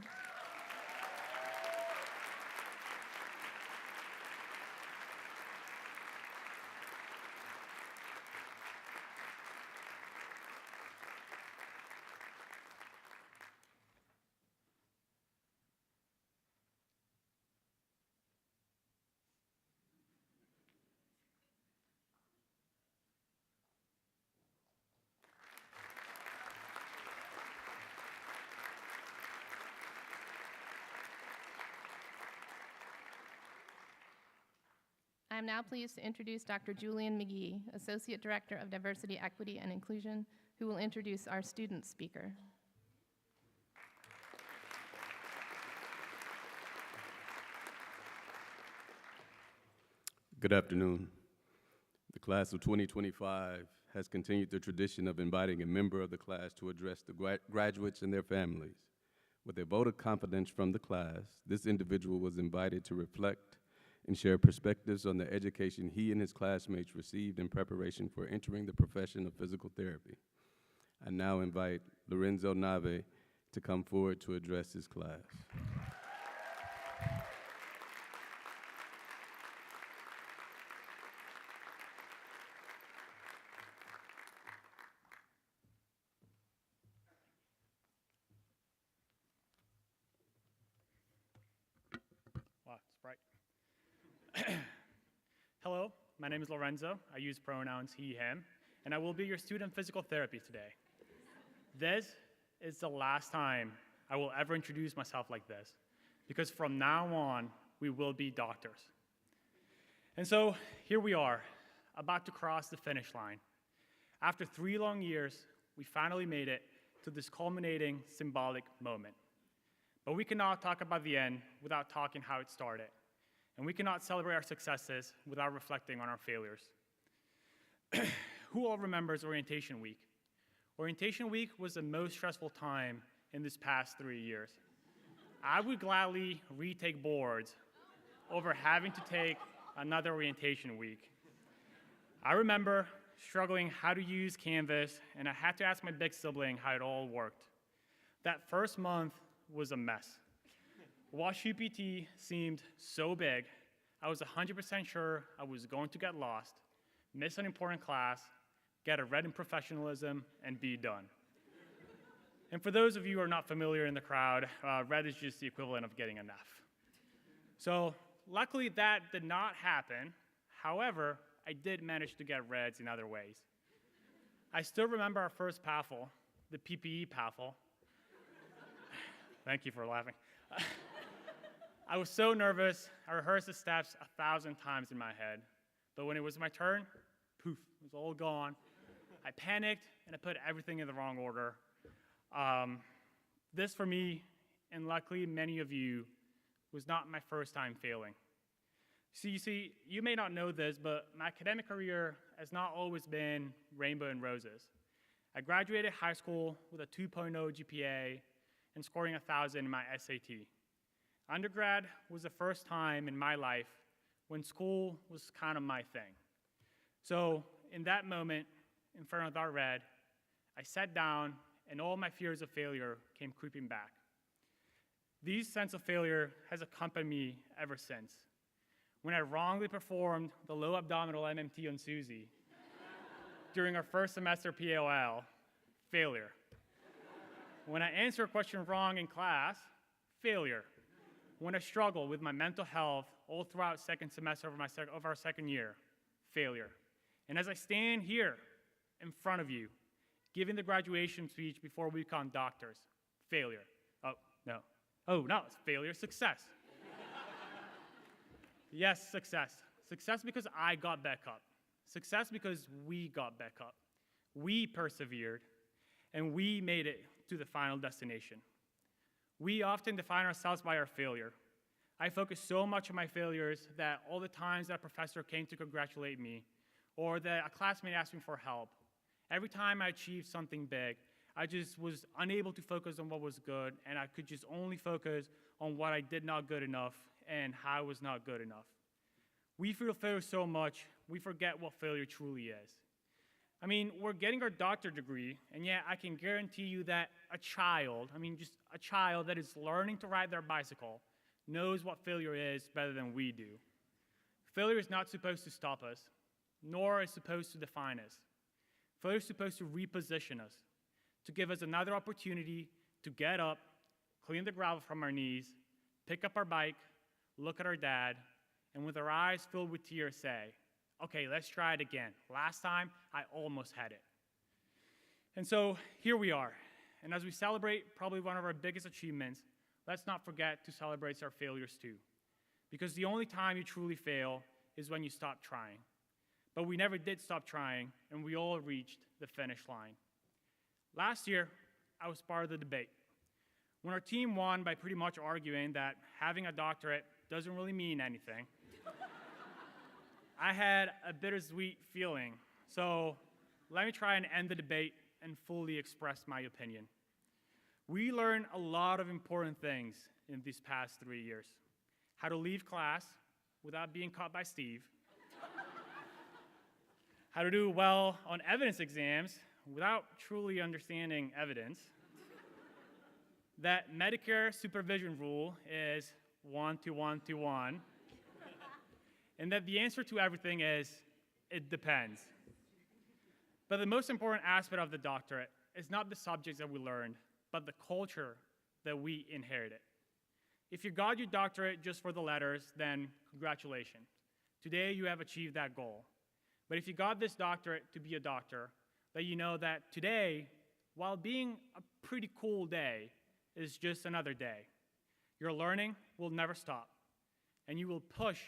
I am now pleased to introduce Dr. Julian McGee, Associate Director of Diversity, Equity, and Inclusion, who will introduce our student speaker. Good afternoon. The class of 2025 has continued the tradition of inviting a member of the class to address the graduates and their families. With a vote of confidence from the class, this individual was invited to reflect and share perspectives on the education he and his classmates received in preparation for entering the profession of physical therapy. I now invite Lorenzo Nave to come forward to address his class. Wow, it's bright. Hello, my name is Lorenzo. I use pronouns he, him, and I will be your student physical therapy today. This is the last time I will ever introduce myself like this, because from now on, we will be doctors. And so here we are, about to cross the finish line. After 3 long years, we finally made it to this culminating symbolic moment. But we cannot talk about the end without talking how it started. And we cannot celebrate our successes without reflecting on our failures. Who all remembers Orientation Week? Orientation Week was the most stressful time in this past 3 years. I would gladly retake boards over having to take another Orientation Week. I remember struggling how to use Canvas, and I had to ask my big sibling how it all worked. That first month was a mess. Wash UPT seemed so big, I was 100% sure I was going to get lost, miss an important class, get a red in professionalism, and be done. And for those of you who are not familiar in the crowd, red is just the equivalent of getting an F. So luckily that did not happen. However, I did manage to get reds in other ways. I still remember our first PAFL, the PPE PAFL. Thank you for laughing. I was so nervous, I rehearsed the steps 1,000 times in my head. But when it was my turn, poof, it was all gone. I panicked, and I put everything in the wrong order. This, for me, and luckily many of you, was not my first time failing. So you may not know this, but my academic career has not always been rainbow and roses. I graduated high school with a 2.0 GPA and scoring 1,000 in my SAT. Undergrad was the first time in my life when school was kind of my thing. So in that moment, in front of our red, I sat down and all my fears of failure came creeping back. This sense of failure has accompanied me ever since. When I wrongly performed the low abdominal MMT on Susie during our first semester POL, failure. When I answer a question wrong in class, failure. When I struggle with my mental health all throughout second semester of our second year, failure. And as I stand here in front of you, giving the graduation speech before we become doctors, failure. Oh, no, it's failure, success. Yes, success. Success because I got back up. Success because we got back up. We persevered, and we made it to the final destination. We often define ourselves by our failure. I focus so much on my failures that all the times that a professor came to congratulate me, or that a classmate asked me for help, every time I achieved something big, I just was unable to focus on what was good, and I could just only focus on what I did not good enough and how I was not good enough. We feel failure so much, we forget what failure truly is. I mean, we're getting our doctorate degree, and yet I can guarantee you that just a child that is learning to ride their bicycle knows what failure is better than we do. Failure is not supposed to stop us, nor is it supposed to define us. Failure is supposed to reposition us, to give us another opportunity to get up, clean the gravel from our knees, pick up our bike, look at our dad, and with our eyes filled with tears say, okay, let's try it again. Last time, I almost had it. And so here we are. And as we celebrate probably one of our biggest achievements, let's not forget to celebrate our failures too. Because the only time you truly fail is when you stop trying. But we never did stop trying, and we all reached the finish line. Last year, I was part of the debate. When our team won by pretty much arguing that having a doctorate doesn't really mean anything, I had a bittersweet feeling. So let me try and end the debate and fully express my opinion. We learned a lot of important things in these past 3 years. How to leave class without being caught by Steve. How to do well on evidence exams without truly understanding evidence. That Medicare supervision rule is 1 to 1 to 1. And that the answer to everything is, it depends. But the most important aspect of the doctorate is not the subjects that we learned, but the culture that we inherited. If you got your doctorate just for the letters, then congratulations. Today you have achieved that goal. But if you got this doctorate to be a doctor, then you know that today, while being a pretty cool day, is just another day. Your learning will never stop, and you will push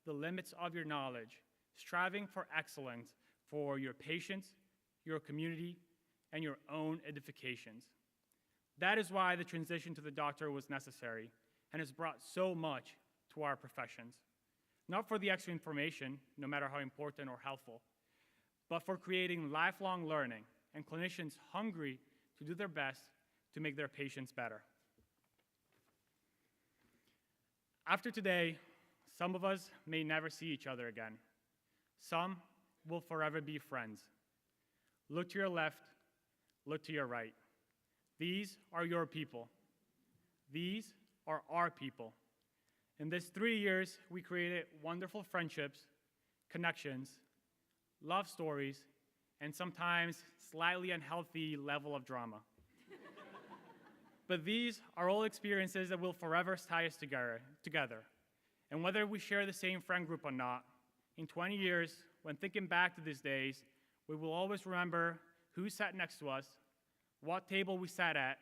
the limits of your knowledge, striving for excellence for your patients, your community, and your own edifications. That is why the transition to the doctorate was necessary and has brought so much to our professions. Not for the extra information, no matter how important or helpful, but for creating lifelong learning and clinicians hungry to do their best to make their patients better. After today, some of us may never see each other again. Some will forever be friends. Look to your left, look to your right. These are your people. These are our people. In this 3 years, we created wonderful friendships, connections, love stories, and sometimes slightly unhealthy level of drama. But these are all experiences that will forever tie us together. And whether we share the same friend group or not, in 20 years, when thinking back to these days, we will always remember who sat next to us, what table we sat at,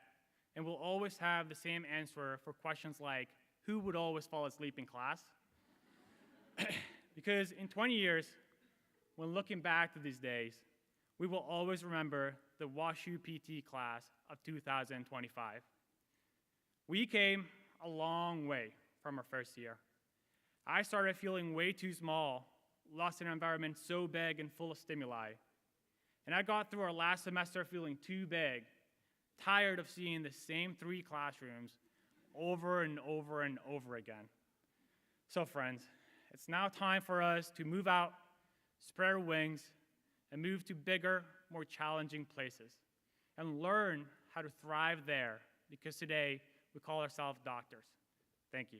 and we'll always have the same answer for questions like, who would always fall asleep in class? Because in 20 years, when looking back to these days, we will always remember the WashU PT class of 2025. We came a long way from our first year. I started feeling way too small, lost in an environment so big and full of stimuli. And I got through our last semester feeling too big, tired of seeing the same 3 classrooms over and over and over again. So friends, it's now time for us to move out, spread our wings, and move to bigger, more challenging places, and learn how to thrive there, because today we call ourselves doctors. Thank you.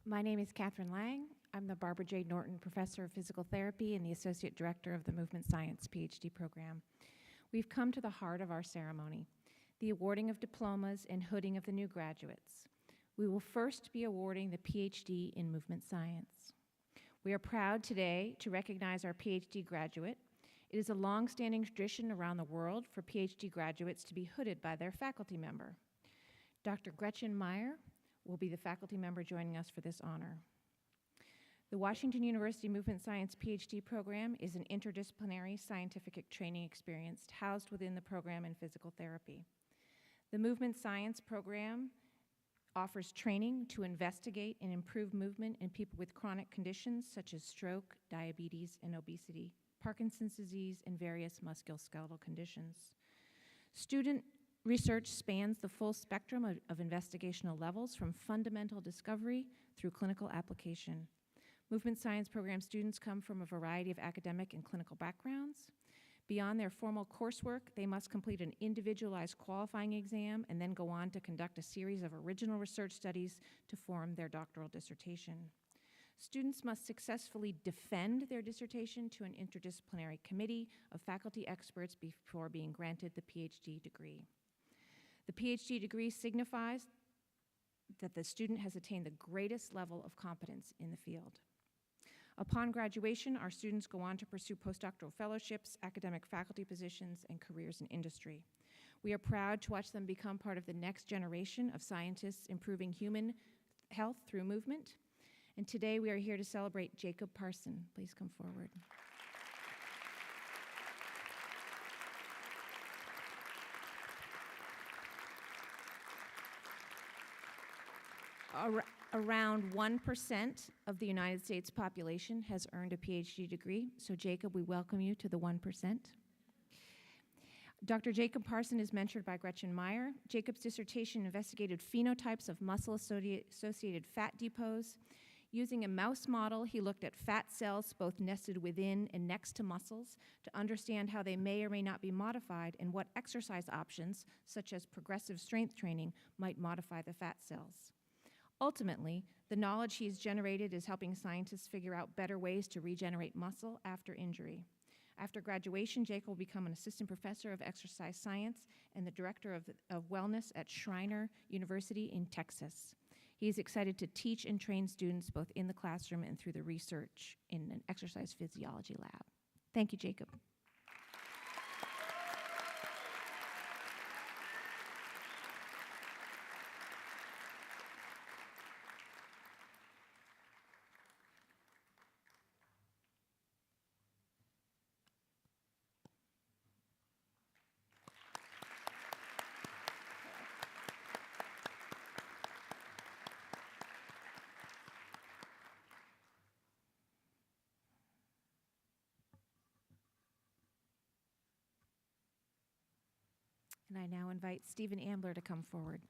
My name is Catherine Lang. I'm the Barbara J. Norton Professor of Physical Therapy and the Associate Director of the Movement Science PhD program. We've come to the heart of our ceremony, the awarding of diplomas and hooding of the new graduates. We will first be awarding the PhD in Movement Science. We are proud today to recognize our PhD graduate. It is a long-standing tradition around the world for PhD graduates to be hooded by their faculty member. Dr. Gretchen Meyer will be the faculty member joining us for this honor. The Washington University Movement Science PhD program is an interdisciplinary scientific training experience housed within the program in physical therapy. The Movement Science program offers training to investigate and improve movement in people with chronic conditions such as stroke, diabetes, and obesity, Parkinson's disease, and various musculoskeletal conditions. Student research spans the full spectrum of investigational levels, from fundamental discovery through clinical application. Movement Science program students come from a variety of academic and clinical backgrounds. Beyond their formal coursework, they must complete an individualized qualifying exam and then go on to conduct a series of original research studies to form their doctoral dissertation. Students must successfully defend their dissertation to an interdisciplinary committee of faculty experts before being granted the PhD degree. The PhD degree signifies that the student has attained the greatest level of competence in the field. Upon graduation, our students go on to pursue postdoctoral fellowships, academic faculty positions, and careers in industry. We are proud to watch them become part of the next generation of scientists improving human health through movement. And today we are here to celebrate Jacob Parson. Please come forward. Around 1% of the United States population has earned a PhD degree. So Jacob, we welcome you to the 1%. Dr. Jacob Parson is mentored by Gretchen Meyer. Jacob's dissertation investigated phenotypes of muscle-associated fat depots. Using a mouse model, he looked at fat cells both nested within and next to muscles to understand how they may or may not be modified and what exercise options, such as progressive strength training, might modify the fat cells. Ultimately, the knowledge he's generated is helping scientists figure out better ways to regenerate muscle after injury. After graduation, Jake will become an assistant professor of exercise science and the director of wellness at Schreiner University in Texas. He's excited to teach and train students both in the classroom and through the research in an exercise physiology lab. Thank you, Jacob. And I now invite Stephen Ambler to come forward.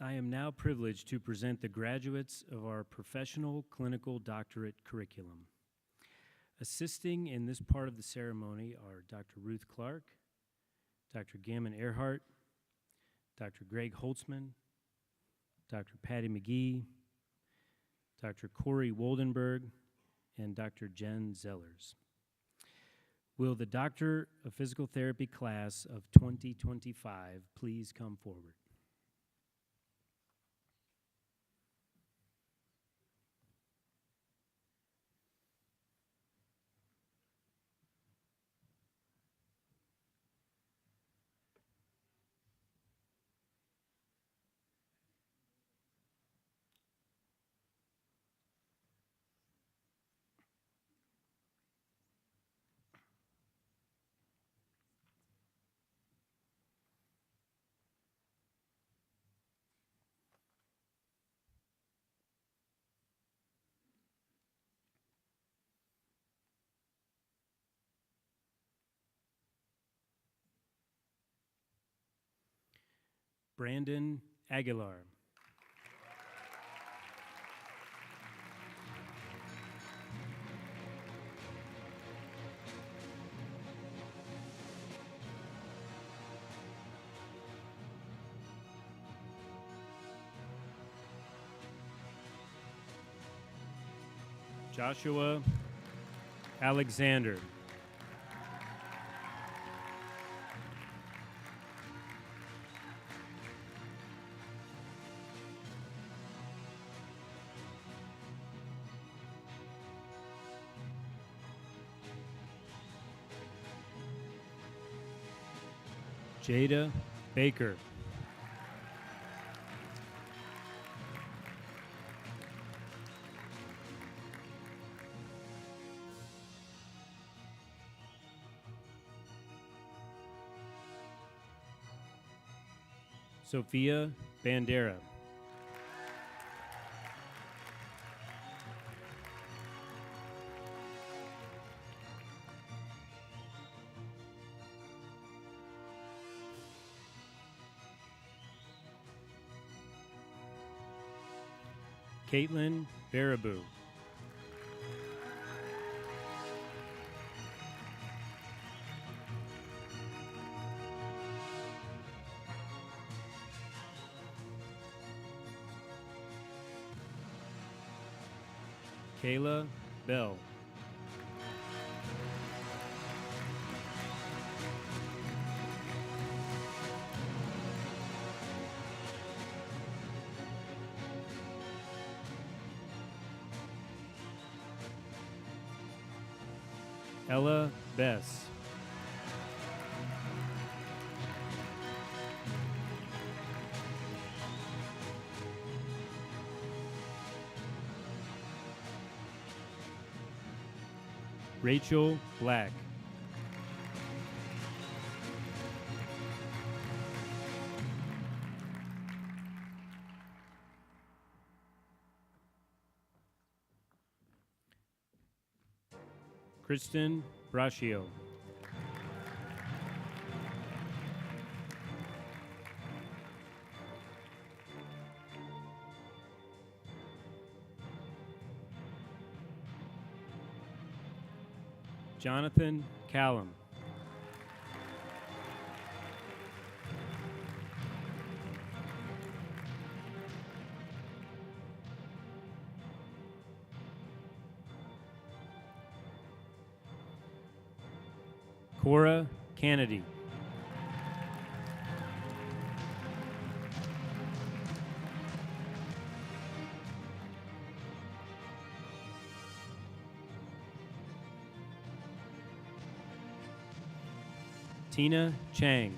I am now privileged to present the graduates of our professional clinical doctorate curriculum. Assisting in this part of the ceremony are Dr. Ruth Clark, Dr. Gammon Earhart, Dr. Greg Holtzman, Dr. Patty McGee, Dr. Corey Woldenberg, and Dr. Jen Zellers. Will the Doctor of Physical Therapy class of 2025 please come forward? Brandon Aguilar. Joshua Alexander. Jada Baker. Sophia Bandera. Caitlin Baraboo. Kayla Bell. Ella Bess. Rachel Black. Kristen Braccio. Jonathan Callum. Cora Kennedy. Tina Chang.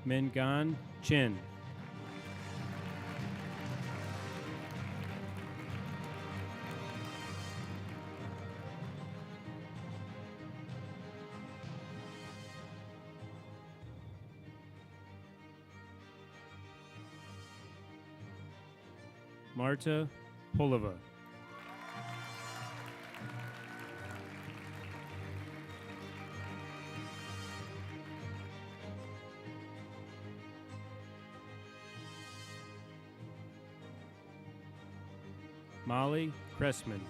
Mengan Chin. Marta Polova. Molly Cressman.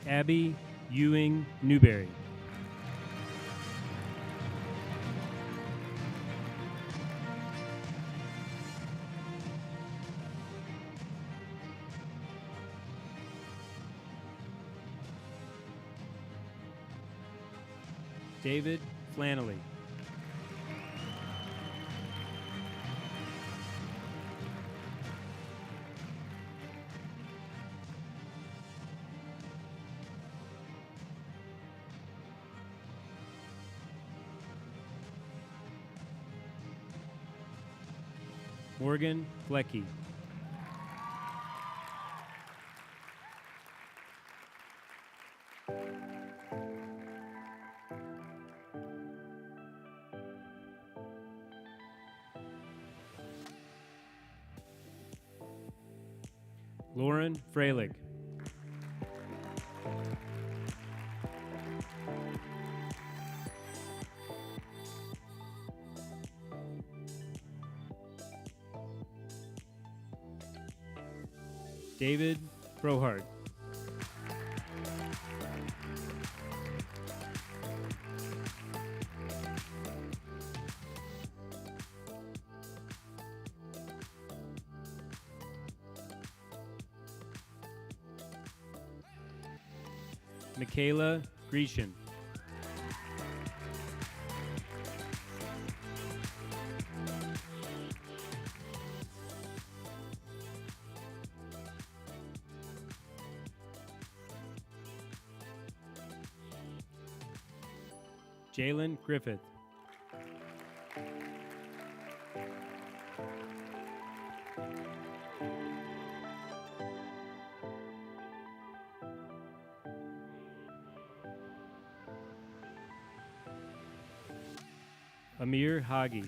Abby Ewing Newberry. David Flannelly. Morgan Flecky. Lauren Freilich. David Frohart. Michaela Grecian. Jalen Griffith. Amir Hagi.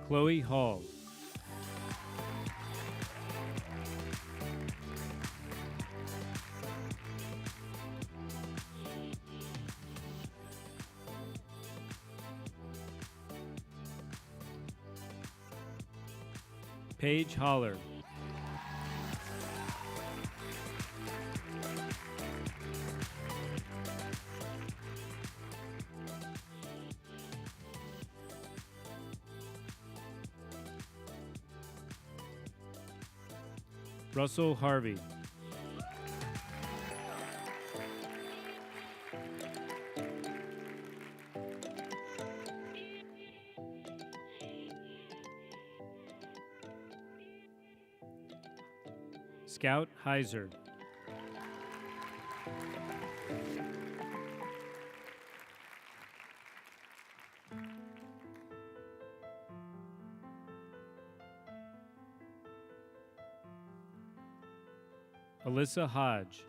Chloe Hall. Paige Holler. Russell Harvey. Scout Heiser. Alyssa Hodge.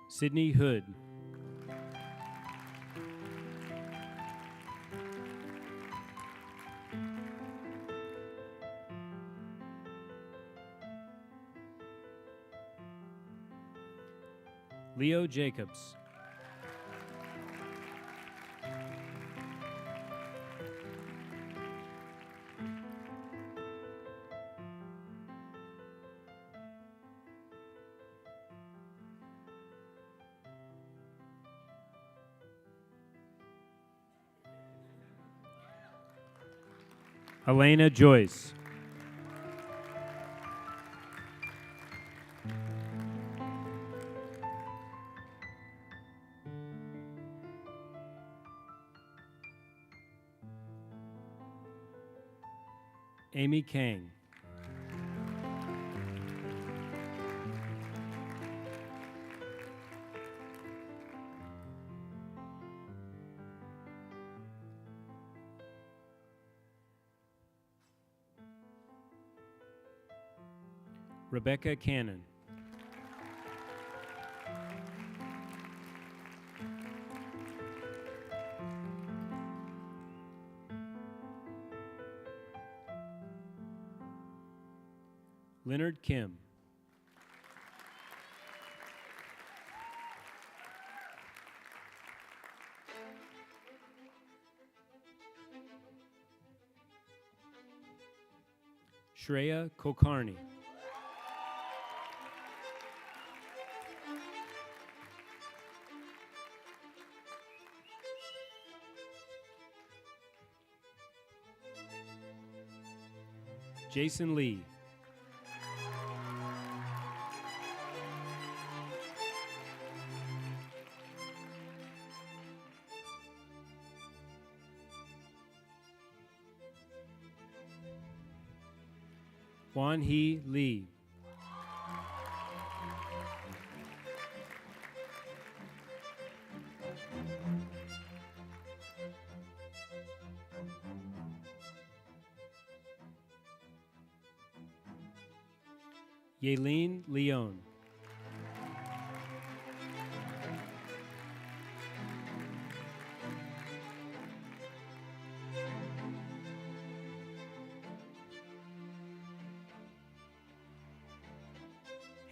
Sydney Hood. Leo Jacobs. Elena Joyce. Amy Kang. Rebecca Cannon. Leonard Kim. Shreya Kulkarni. Jason Lee. Juan He Lee. Yaelene Leone.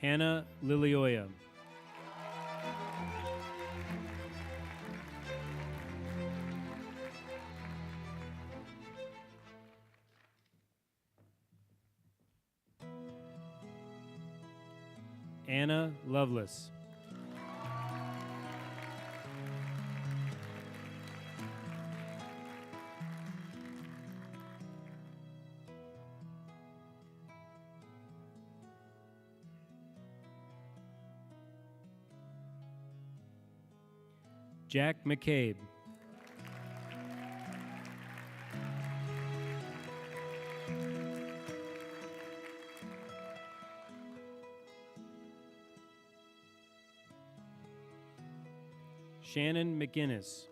Hannah Lilioya. Anna Lovelace. Jack McCabe. Shannon McGinnis.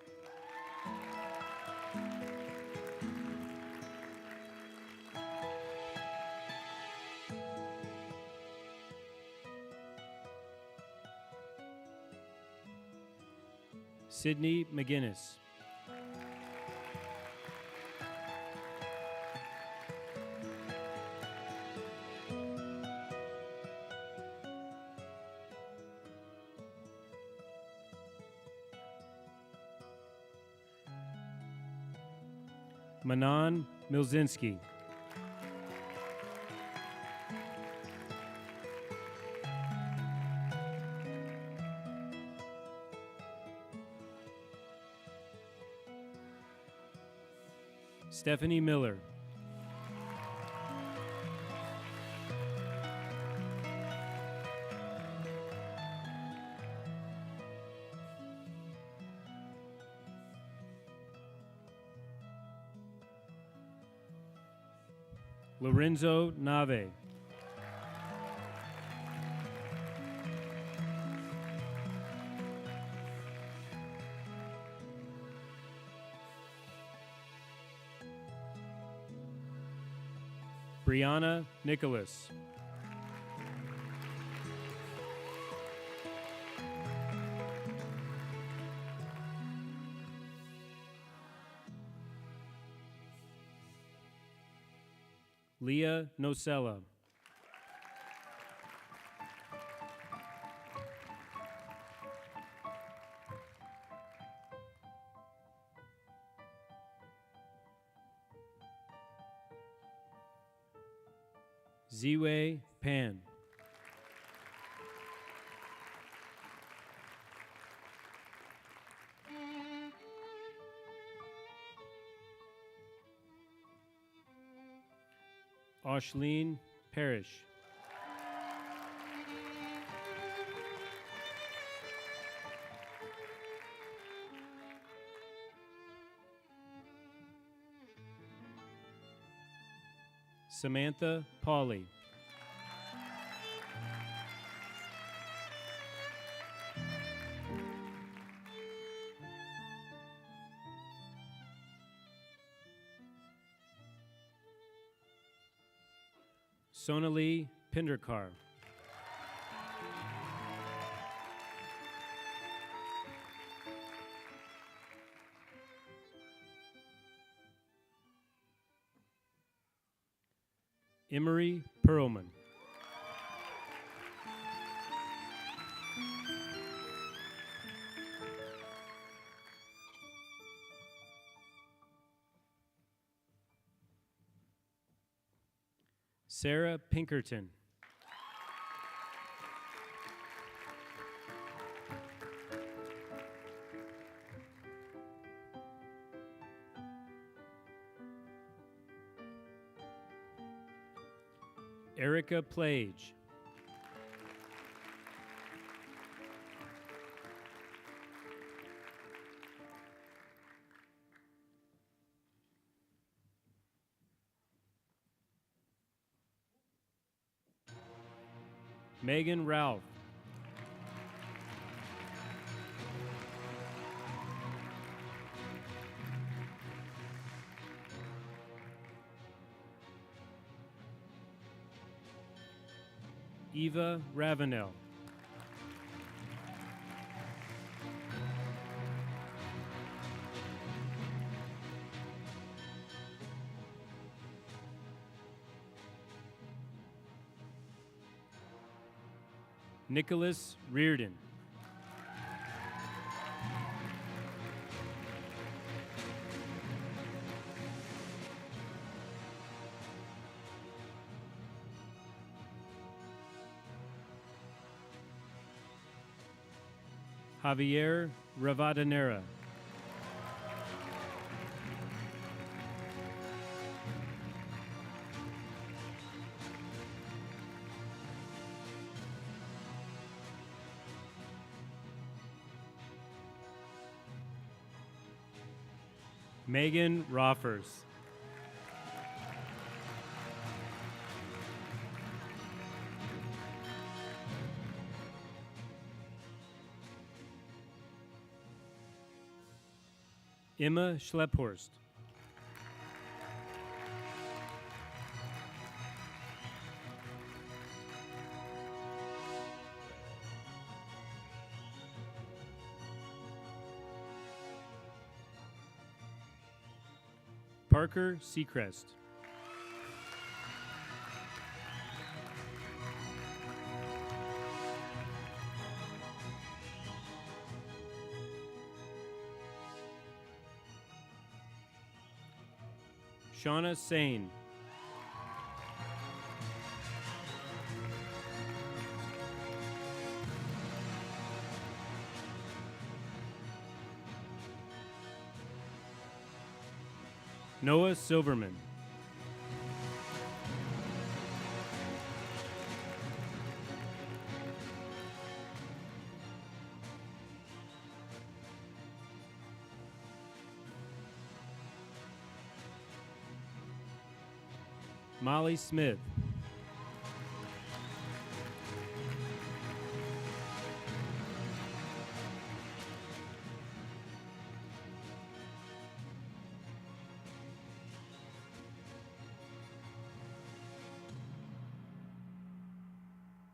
Sydney McGinnis. Manon Milzinski. Stephanie Miller. Lorenzo Nave. Brianna Nicholas. Leah Nocella. Ziwei Pan. Ashleen Parrish. Samantha Pauley. Sonali Pinderkar. Emery Perlman. Sarah Pinkerton. Erica Plage. Megan Ralph. Eva Ravenel. Nicholas Reardon. Javier Ravadanera. Megan Roffers. Emma Schlepphorst. Parker Seacrest. Shauna Sane. Noah Silverman. Molly Smith.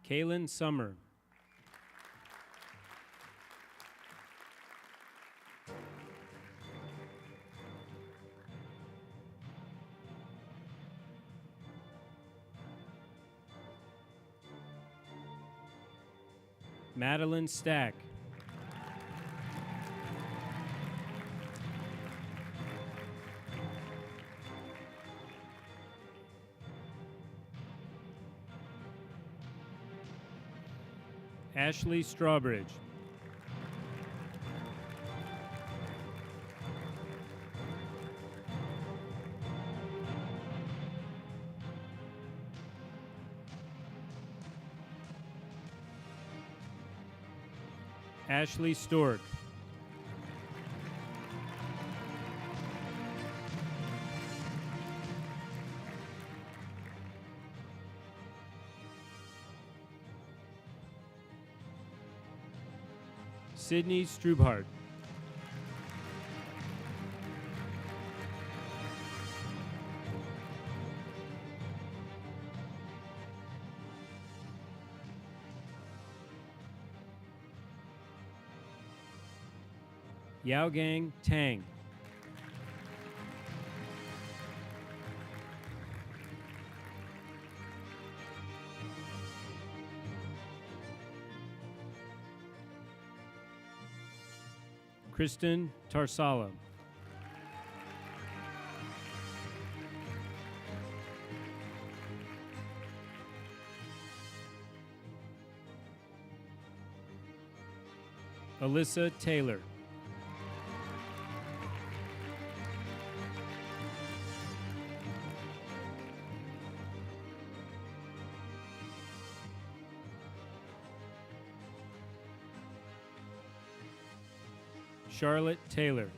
Kaylin Summer. Madeline Stack. Ashley Strawbridge. Ashley Stork. Sydney Strubhart. Yaogang Tang. Kristen Tarsala. Alyssa Taylor. Charlotte Taylor.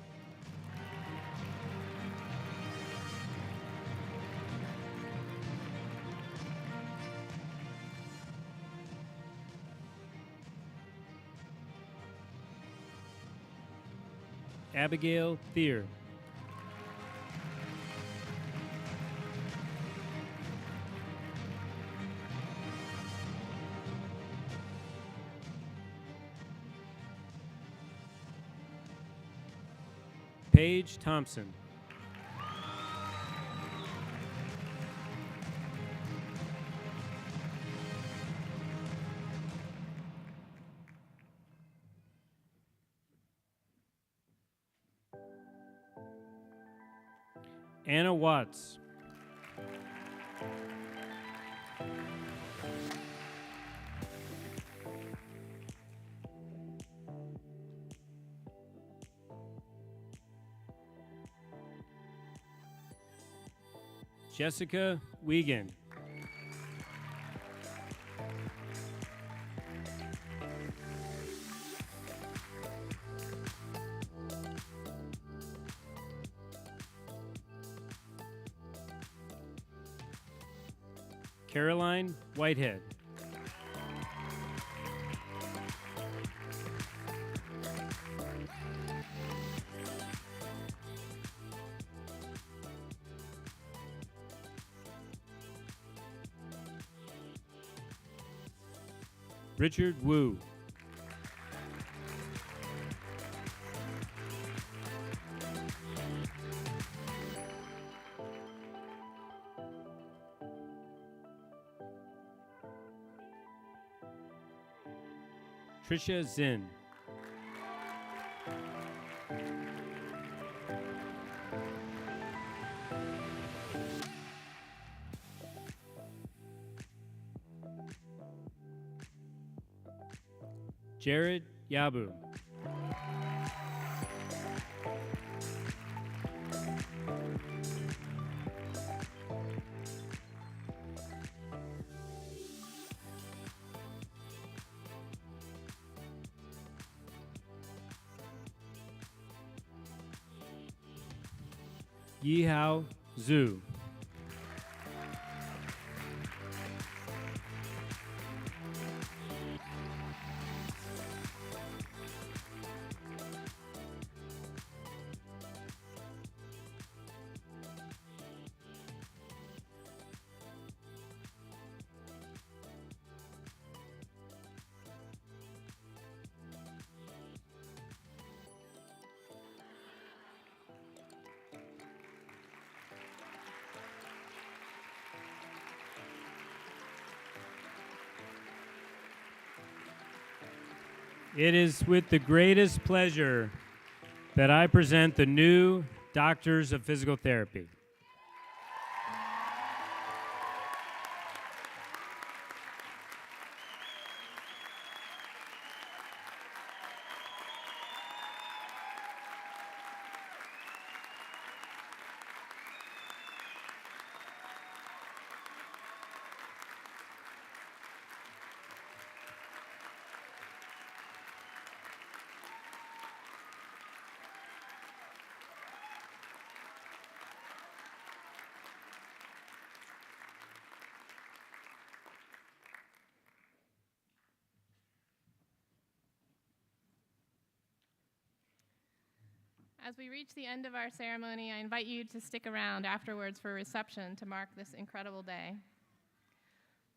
Abigail Thier. Paige Thompson. Anna Watts. Jessica Wiegand. Caroline Whitehead. Richard Wu. Tricia Zinn. Jared Yabu. Yihao Zhu. It is with the greatest pleasure that I present the new Doctors of Physical Therapy. As we reach the end of our ceremony, I invite you to stick around afterwards for a reception to mark this incredible day.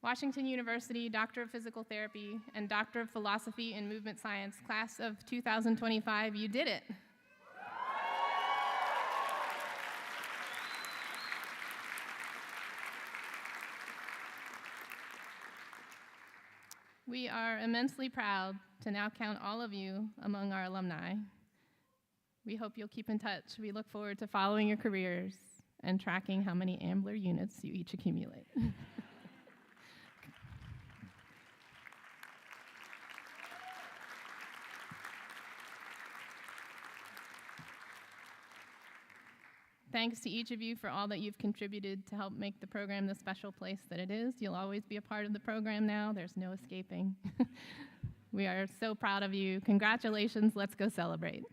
Washington University Doctor of Physical Therapy and Doctor of Philosophy and Movement Science, class of 2025, you did it. We are immensely proud to now count all of you among our alumni. We hope you'll keep in touch. We look forward to following your careers and tracking how many Ambler units you each accumulate. Thanks to each of you for all that you've contributed to help make the program the special place that it is. You'll always be a part of the program now. There's no escaping. We are so proud of you. Congratulations. Let's go celebrate.